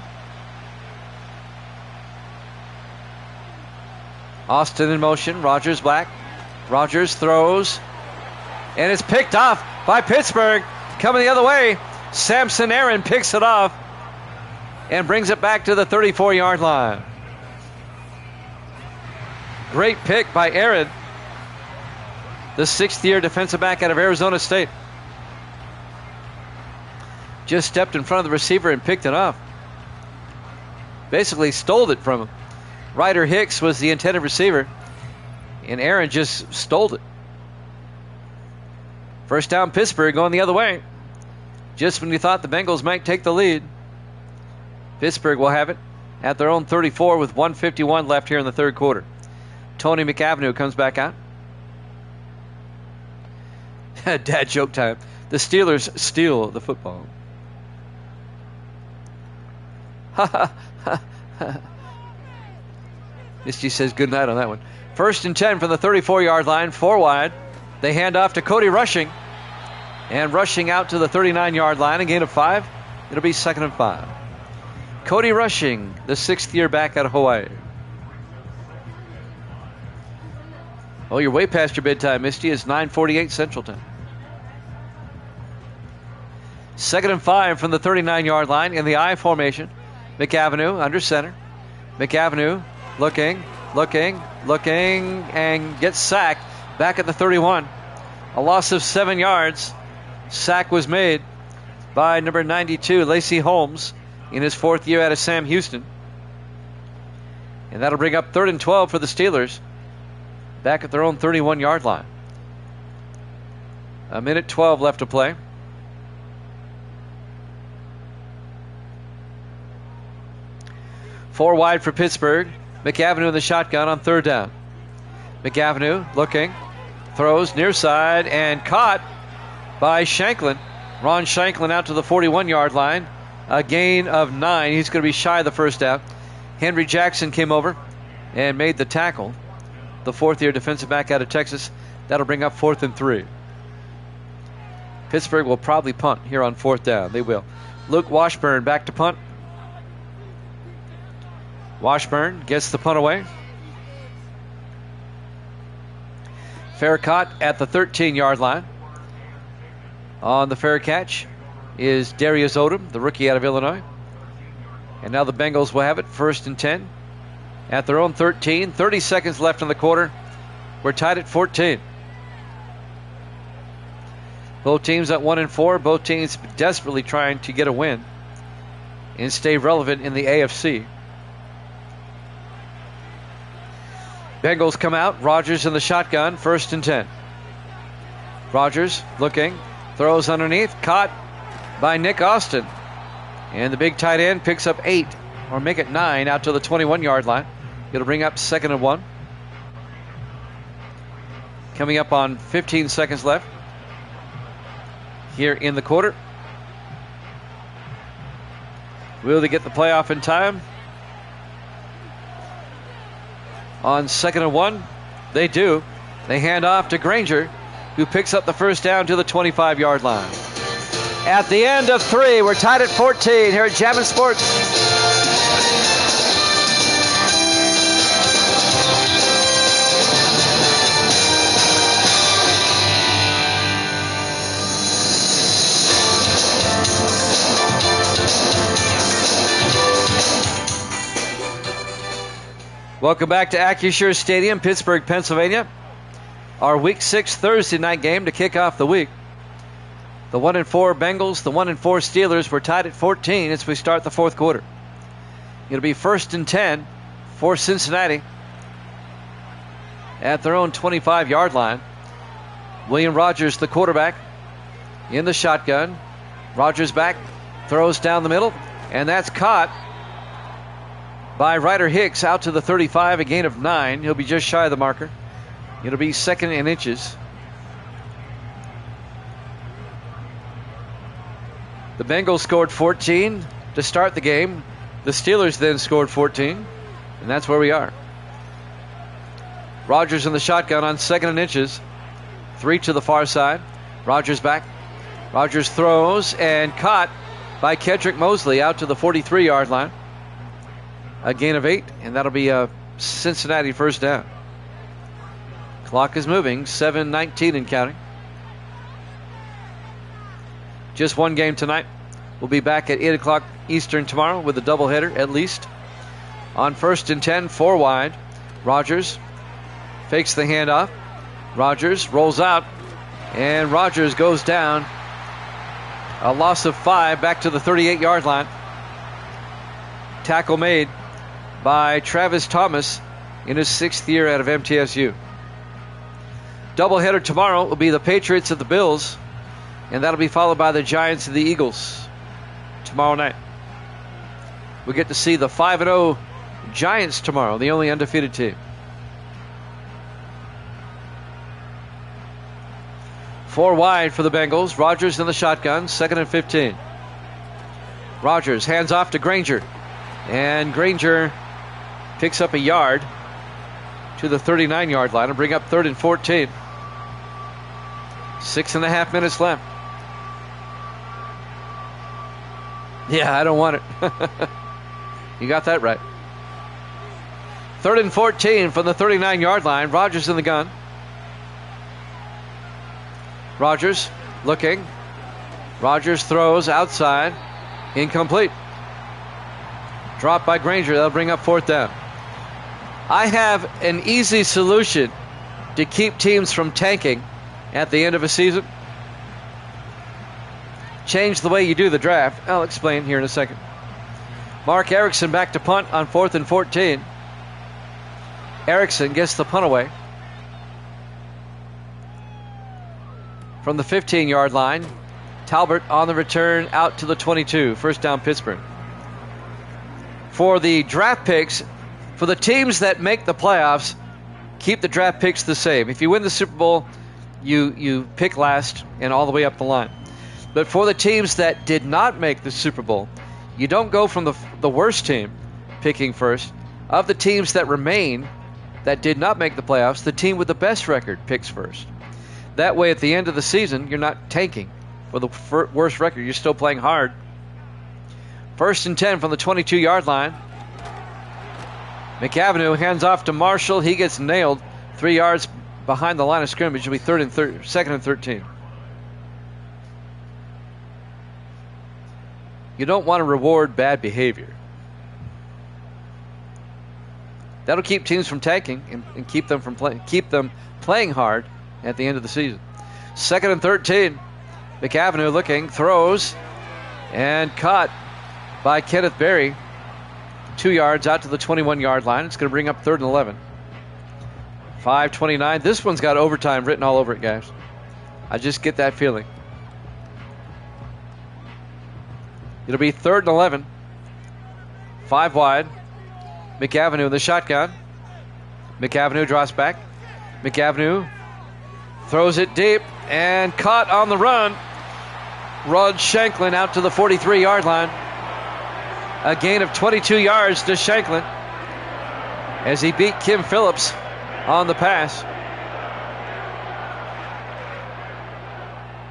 Austin in motion. Rodgers back. Rodgers throws. And it's picked off by Pittsburgh. Coming the other way. Samson Aaron picks it off and brings it back to the 34-yard line. Great pick by Aaron, the 6th-year defensive back out of Arizona State. Just stepped in front of the receiver and picked it off. Basically stole it from him. Ryder Hicks was the intended receiver, and Aaron just stole it. First down, Pittsburgh going the other way. Just when you thought the Bengals might take the lead, Pittsburgh will have it at their own 34 with 1:51 left here in the third quarter. Tony McAvenue comes back out. Dad joke time. The Steelers steal the football. Misty says good night on that one. 1st and 10 from the 34-yard line, 4 wide. They hand off to Cody Rushing. And rushing out to the 39-yard line, a gain of 5. It'll be 2nd and 5. Cody Rushing, the 6th-year back out of Hawaii. Oh, you're way past your bedtime, Misty. It's 9:48 Central Time. 2nd and 5 from the 39-yard line in the I formation. McAvenue under center. McAvenue looking, and gets sacked back at the 31. A loss of 7 yards. Sack was made by number 92, Lacey Holmes, in his 4th year out of Sam Houston. And that'll bring up 3rd and 12 for the Steelers, back at their own 31-yard line. 1:12 left to play. Four wide for Pittsburgh. McAvenue in the shotgun on 3rd down. McAvenue looking, throws near side, and caught by Shanklin. Ron Shanklin out to the 41-yard line. A gain of 9. He's going to be shy of the first down. Henry Jackson came over and made the tackle. The 4th-year defensive back out of Texas. That'll bring up 4th and 3. Pittsburgh will probably punt here on 4th down. They will. Luke Washburn back to punt. Washburn gets the punt away. Fair caught at the 13-yard line. On the fair catch is Darius Odom, the rookie out of Illinois. And now the Bengals will have it, 1st and 10 at their own 13. 30 seconds left in the quarter. We're tied at 14. Both teams at 1-4. Both teams desperately trying to get a win and stay relevant in the AFC. Bengals come out. Rodgers in the shotgun. 1st and 10. Rodgers looking. Throws underneath. Caught by Nick Austin. And the big tight end picks up 8. Or make it 9 out to the 21-yard line. It'll bring up 2nd and 1. Coming up on 15 seconds left here in the quarter. Will they get the playoff in time? On 2nd and 1, they do. They hand off to Granger, who picks up the first down to the 25-yard line. At the end of 3, we're tied at 14 here at Jammin' Sports. Welcome back to Acrisure Stadium, Pittsburgh, Pennsylvania. Our Week 6 Thursday night game to kick off the week. The 1-4 Bengals, the 1-4 Steelers were tied at 14 as we start the fourth quarter. It'll be 1st and 10 for Cincinnati. at their own 25-yard line. William Rogers, the quarterback, in the shotgun. Rogers back, throws down the middle, and that's caught by Ryder Hicks out to the 35, a gain of 9. He'll be just shy of the marker. It'll be 2nd and inches. The Bengals scored 14 to start the game. The Steelers then scored 14, and that's where we are. Rogers in the shotgun on 2nd and inches. 3 to the far side. Rogers back. Rogers throws and caught by Kedrick Mosley out to the 43-yard line. A gain of 8, and that'll be a Cincinnati first down. Clock is moving, 7:19 and counting. Just one game tonight. We'll be back at 8 o'clock Eastern tomorrow with a doubleheader at least. On 1st and 10, 4 wide. Rogers fakes the handoff. Rogers rolls out, and Rogers goes down. A loss of 5 back to the 38-yard line. Tackle made by Travis Thomas in his 6th year out of MTSU. Doubleheader tomorrow will be the Patriots at the Bills, and that'll be followed by the Giants and the Eagles tomorrow night. We get to see the 5-0 Giants tomorrow, the only undefeated team. 4 wide for the Bengals. Rogers in the shotgun, 2nd and 15. Rogers hands off to Granger, and Granger picks up a yard to the 39-yard line and bring up 3rd and 14. 6.5 minutes left. Yeah, I don't want it. You got that right. 3rd and 14 from the 39-yard line. Rogers in the gun. Rogers looking. Rogers throws outside. Incomplete. Dropped by Granger. That'll bring up 4th down. I have an easy solution to keep teams from tanking at the end of a season. Change the way you do the draft. I'll explain here in a second. Mark Erickson back to punt on 4th and 14. Erickson gets the punt away from the 15-yard line. Talbot on the return out to the 22. First down, Pittsburgh. For the draft picks, for the teams that make the playoffs, keep the draft picks the same. If you win the Super Bowl, you pick last and all the way up the line. But for the teams that did not make the Super Bowl, you don't go from the worst team picking first. Of the teams that remain that did not make the playoffs, the team with the best record picks first. That way, at the end of the season, you're not tanking for the worst record. You're still playing hard. 1st and 10 from the 22-yard line. McAvenue hands off to Marshall. He gets nailed 3 yards behind the line of scrimmage. It'll be 2nd and 13. You don't want to reward bad behavior. That'll keep teams from tanking and keep them playing hard at the end of the season. 2nd and 13. McAvenue looking, throws, and caught by Kenneth Berry. 2 yards out to the 21-yard line. It's going to bring up 3rd and 11. 5:29. This one's got overtime written all over it, guys. I just get that feeling. It'll be 3rd and 11. 5 wide. McAvenue in the shotgun. McAvenue drops back. McAvenue throws it deep and caught on the run. Rod Shanklin out to the 43-yard line. A gain of 22 yards to Shanklin as he beat Kim Phillips on the pass.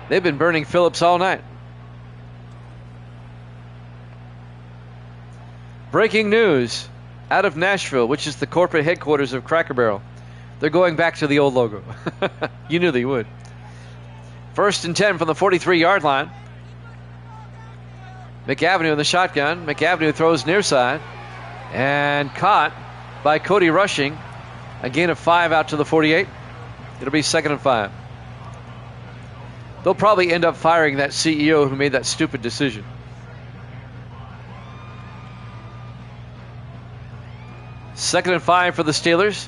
They've been burning Phillips all night. Breaking news out of Nashville, which is the corporate headquarters of Cracker Barrel. They're going back to the old logo. You knew they would. 1st and 10 from the 43-yard line. McAvenue in the shotgun. McAvenue throws near side and caught by Cody Rushing. A gain of 5 out to the 48. It'll be 2nd and 5. They'll probably end up firing that CEO who made that stupid decision. Second and 5 for the Steelers.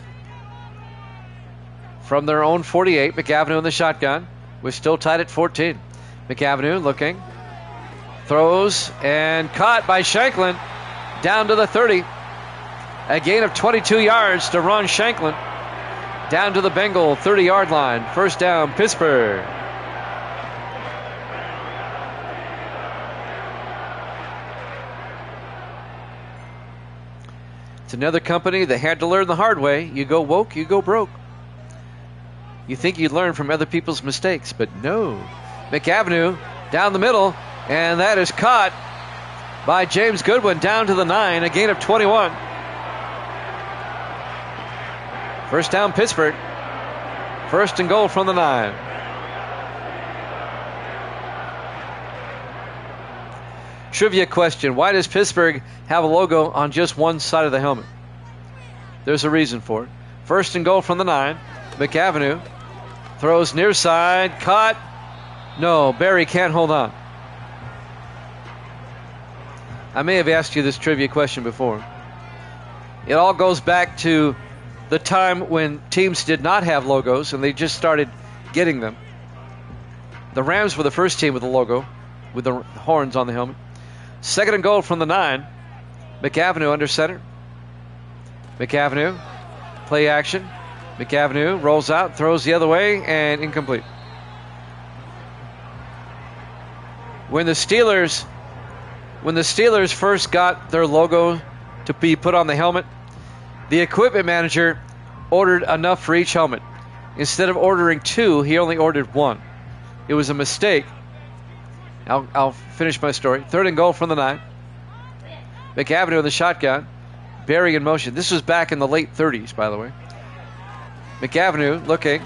from their own 48. McAvenue in the shotgun. We're still tied at 14. McAvenue looking. Throws and caught by Shanklin down to the 30. A gain of 22 yards to Ron Shanklin. Down to the Bengal 30-yard line. First down, Pittsburgh. It's another company that had to learn the hard way. You go woke, you go broke. You think you'd learn from other people's mistakes, but no. McAvenue down the middle, and that is caught by James Goodwin down to the 9, a gain of 21. First down, Pittsburgh. First and goal from the 9. Trivia question. Why does Pittsburgh have a logo on just one side of the helmet? There's a reason for it. First and goal from the 9. McAvenue throws near side. Caught. No, Barry can't hold on. I may have asked you this trivia question before. It all goes back to the time when teams did not have logos and they just started getting them. The Rams were the first team with a logo with the horns on the helmet. Second and goal from the 9. McAvenue under center. McAvenue, play action. McAvenue rolls out, throws the other way, and incomplete. When the Steelers first got their logo to be put on the helmet, the equipment manager ordered enough for each helmet. Instead of ordering 2, he only ordered 1. It was a mistake. I'll finish my story. Third and goal from the 9. McAvenue in the shotgun. Barry in motion. This was back in the late 30s, by the way. McAvenue looking.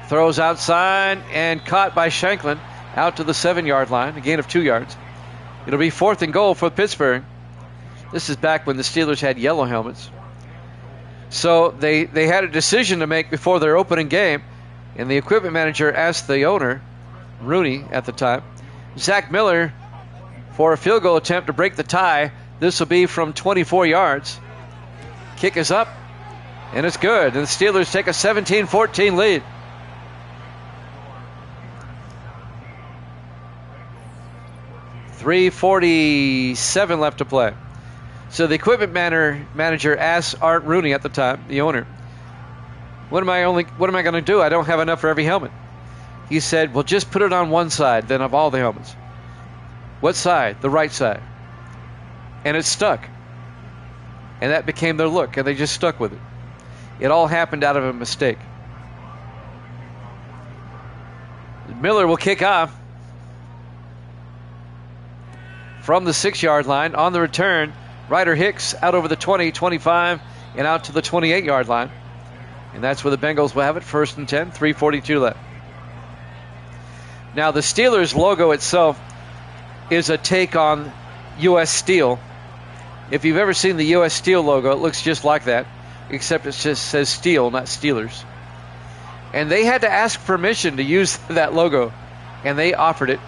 Throws outside and caught by Shanklin out to the 7-yard line. A gain of 2 yards. It'll be fourth and goal for Pittsburgh. This is back when the Steelers had yellow helmets. So they had a decision to make before their opening game, and the equipment manager asked the owner, Rooney at the time, Zach Miller, for a field goal attempt to break the tie. This will be from 24 yards. Kick is up, and it's good. And the Steelers take a 17-14 lead. .347 left to play. So the equipment manager asked Art Rooney at the time, the owner, what am I going to do? I don't have enough for every helmet. He said, well, just put it on one side then of all the helmets. What side? The right side. And it stuck. And that became their look, and they just stuck with it. It all happened out of a mistake. Miller will kick off from the 6-yard line. On the return, Ryder Hicks out over the 20, 25, and out to the 28-yard line. And that's where the Bengals will have it. First and 10, 3:42 left. Now, the Steelers logo itself is a take on U.S. Steel. If you've ever seen the U.S. Steel logo, it looks just like that, except it just says Steel, not Steelers. And they had to ask permission to use that logo, and they offered it.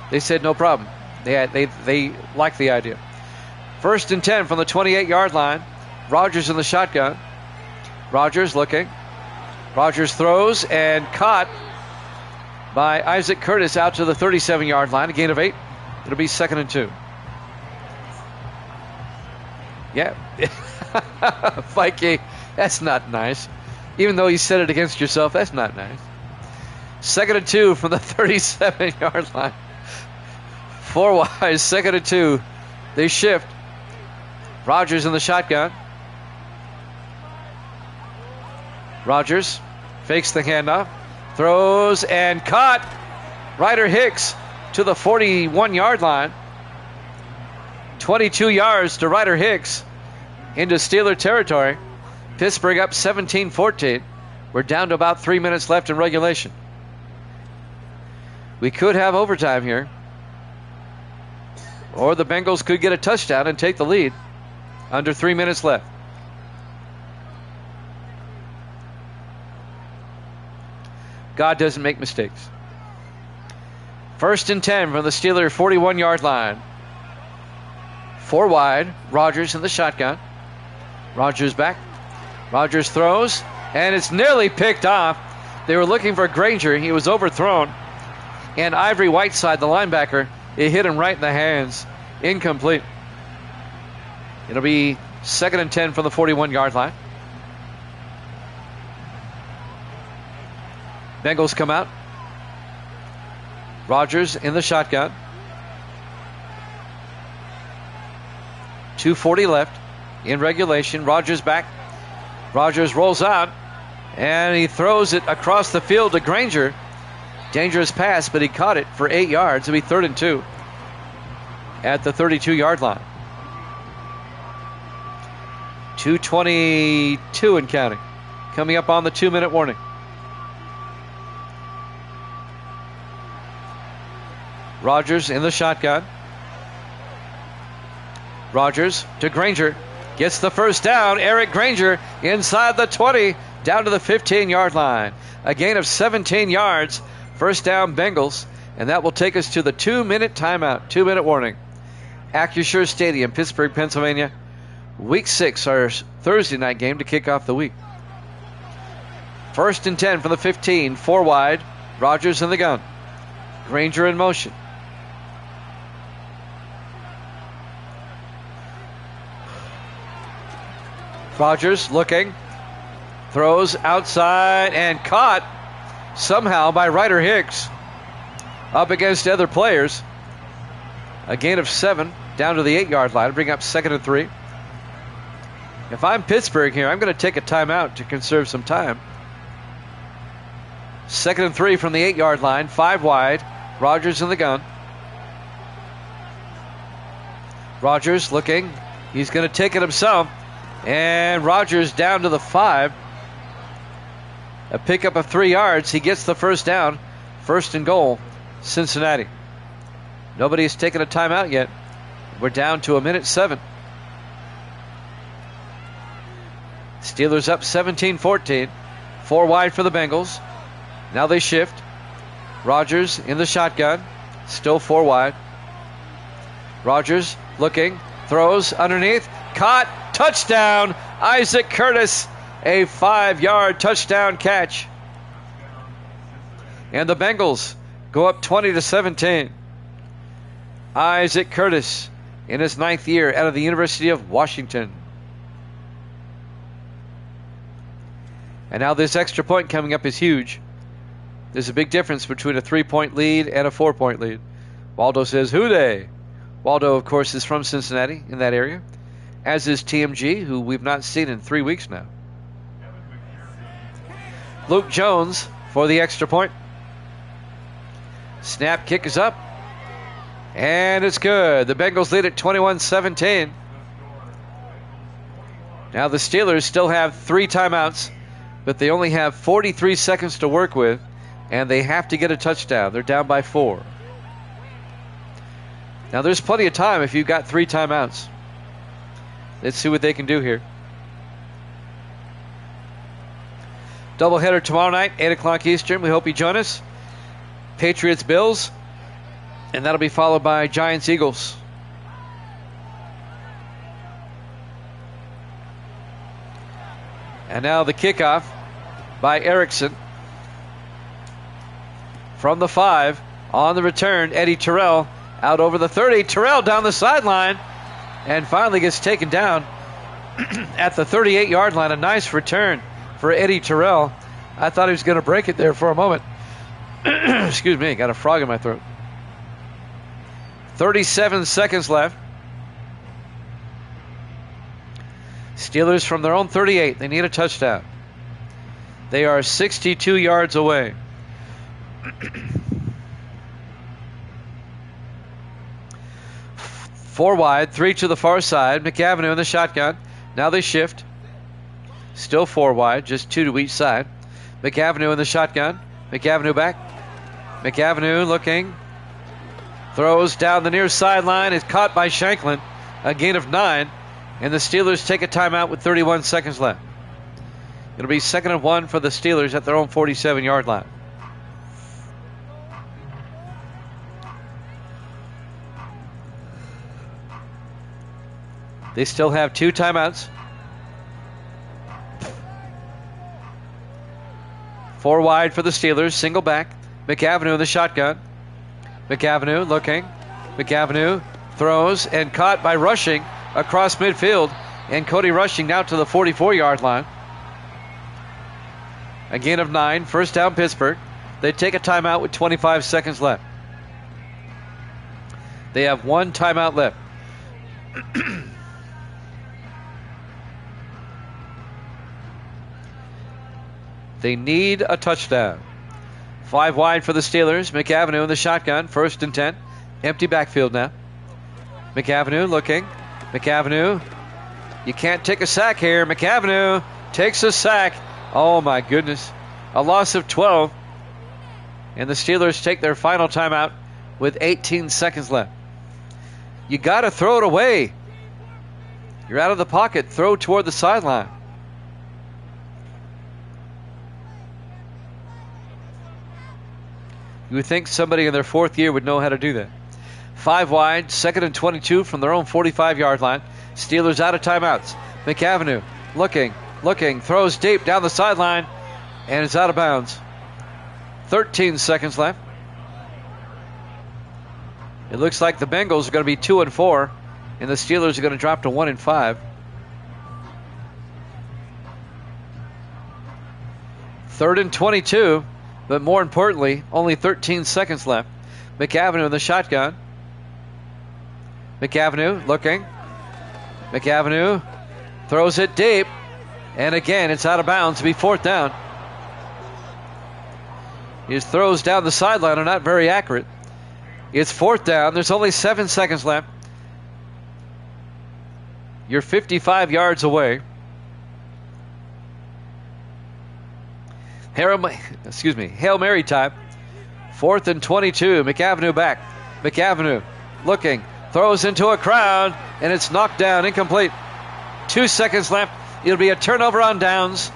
They said no problem. They liked the idea. First and 10 from the 28-yard line. Rodgers in the shotgun. Rodgers looking. Rodgers throws and caught by Isaac Curtis out to the 37-yard line. A gain of 8. It'll be second and 2. Yeah. Mikey, that's not nice. Even though you said it against yourself, that's not nice. Second and 2 from the 37-yard line. 4 wide, second and 2. They shift. Rodgers in the shotgun. Rodgers fakes the handoff. Throws and caught. Ryder Hicks to the 41-yard line. 22 yards to Ryder Hicks into Steeler territory. Pittsburgh up 17-14. We're down to about 3 minutes left in regulation. We could have overtime here. Or the Bengals could get a touchdown and take the lead. Under 3 minutes left. God doesn't make mistakes. First and 10 from the Steeler 41-yard line. 4 wide. Rodgers in the shotgun. Rodgers back. Rodgers throws, and it's nearly picked off. They were looking for Granger. He was overthrown. And Ivory Whiteside, the linebacker, it hit him right in the hands. Incomplete. It'll be 2nd and 10 from the 41-yard line. Bengals come out. Rodgers in the shotgun. 2:40 left in regulation. Rodgers back. Rodgers rolls out, and he throws it across the field to Granger. Dangerous pass, but he caught it for 8 yards. It'll be 3rd and 2 at the 32-yard line. 2:22 and counting. Coming up on the 2-minute warning. Rodgers in the shotgun. Rodgers to Granger. Gets the first down. Eric Granger inside the 20, down to the 15-yard line. A gain of 17 yards. First down, Bengals. And that will take us to the 2-minute timeout. 2-minute warning. Acrisure Stadium, Pittsburgh, Pennsylvania. Week 6, our Thursday night game to kick off the week. 1st and 10 from the 15. 4 wide. Rodgers in the gun. Granger in motion. Rodgers looking. Throws outside and caught somehow by Ryder Hicks. Up against other players. A gain of 7 down to the 8-yard line. Bring up 2nd and 3. If I'm Pittsburgh here, I'm going to take a timeout to conserve some time. 2nd and 3 from the 8-yard line. 5 wide. Rodgers in the gun. Rodgers looking. He's going to take it himself. And Rodgers down to the 5. A pickup of 3 yards. He gets the first down. 1st and goal, Cincinnati. Nobody's taken a timeout yet. We're down to 1:07. Steelers up 17-14. 4 wide for the Bengals. Now they shift. Rodgers in the shotgun. Still 4 wide. Rodgers looking. Throws underneath. Caught. Touchdown. Isaac Curtis. A 5-yard touchdown catch. And the Bengals go up 20-17. Isaac Curtis in his 9th year out of the University of Washington. And now this extra point coming up is huge. There's a big difference between a 3-point lead and a 4-point lead. Waldo says, "Who dey?" Waldo, of course, is from Cincinnati, in that area, as is TMG, who we've not seen in 3 weeks now. Luke Jones for the extra point. Snap, kick is up. And it's good. The Bengals lead at 21-17. Now the Steelers still have 3 timeouts, but they only have 43 seconds to work with, and they have to get a touchdown. They're down by 4. Now there's plenty of time if you've got 3 timeouts. Let's see what they can do here. Doubleheader tomorrow night, 8 o'clock Eastern. We hope you join us. Patriots, Bills. And that'll be followed by Giants, Eagles. And now the kickoff by Erickson. From the 5. On the return, Eddie Terrell out over the 30. Terrell down the sideline. And finally gets taken down at the 38-yard line. A nice return for Eddie Terrell. I thought he was going to break it there for a moment. Excuse me, got a frog in my throat. 37 seconds left. Steelers from their own 38. They need a touchdown. They are 62 yards away. Four wide, 3 to the far side. McAvenue in the shotgun. Now they shift. Still 4 wide, just 2 to each side. McAvenue in the shotgun. McAvenue back. McAvenue looking. Throws down the near sideline. Is caught by Shanklin. A gain of 9. And the Steelers take a timeout with 31 seconds left. It'll be 2nd and 1 for the Steelers at their own 47-yard line. They still have 2 timeouts. 4 wide for the Steelers. Single back. McAvenue in the shotgun. McAvenue looking. McAvenue throws and caught by Rushing across midfield. And Cody Rushing now to the 44-yard line. A gain of 9. First down, Pittsburgh. They take a timeout with 25 seconds left. They have 1 timeout left. They need a touchdown. 5 wide for the Steelers. McAvenue in the shotgun. 1st and 10. Empty backfield now. McAvenue looking. McAvenue. You can't take a sack here. McAvenue takes a sack. Oh my goodness. A loss of 12. And the Steelers take their final timeout with 18 seconds left. You got to throw it away. You're out of the pocket. Throw toward the sideline. You would think somebody in their 4th year would know how to do that. 5 wide, 2nd and 22 from their own 45-yard line. Steelers out of timeouts. McAvenue looking, throws deep down the sideline, and it's out of bounds. 13 seconds left. It looks like the Bengals are going to be 2 and 4, and the Steelers are going to drop to 1 and 5. 3rd and 22. But more importantly, only 13 seconds left. McAvenue in the shotgun. McAvenue looking. McAvenue throws it deep. And again, it's out of bounds to be 4th down. His throws down the sideline are not very accurate. It's 4th down. There's only 7 seconds left. You're 55 yards away. Hail Mary time. 4th and 22. McAvenue back. McAvenue looking. Throws into a crowd. And it's knocked down. Incomplete. 2 seconds left. It'll be a turnover on downs.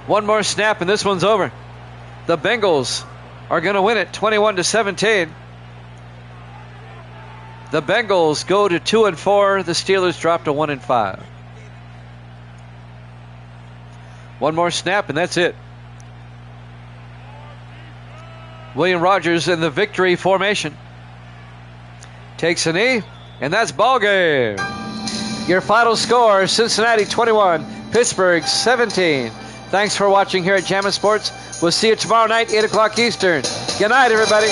1 more snap and this one's over. The Bengals are going to win it 21-17. The Bengals go to 2 and 4. The Steelers drop to 1 and 5. 1 more snap and that's it. William Rogers in the victory formation. Takes a knee, and that's ball game. Your final score, Cincinnati 21, Pittsburgh 17. Thanks for watching here at Jammin' Sports. We'll see you tomorrow night, 8 o'clock Eastern. Good night, everybody.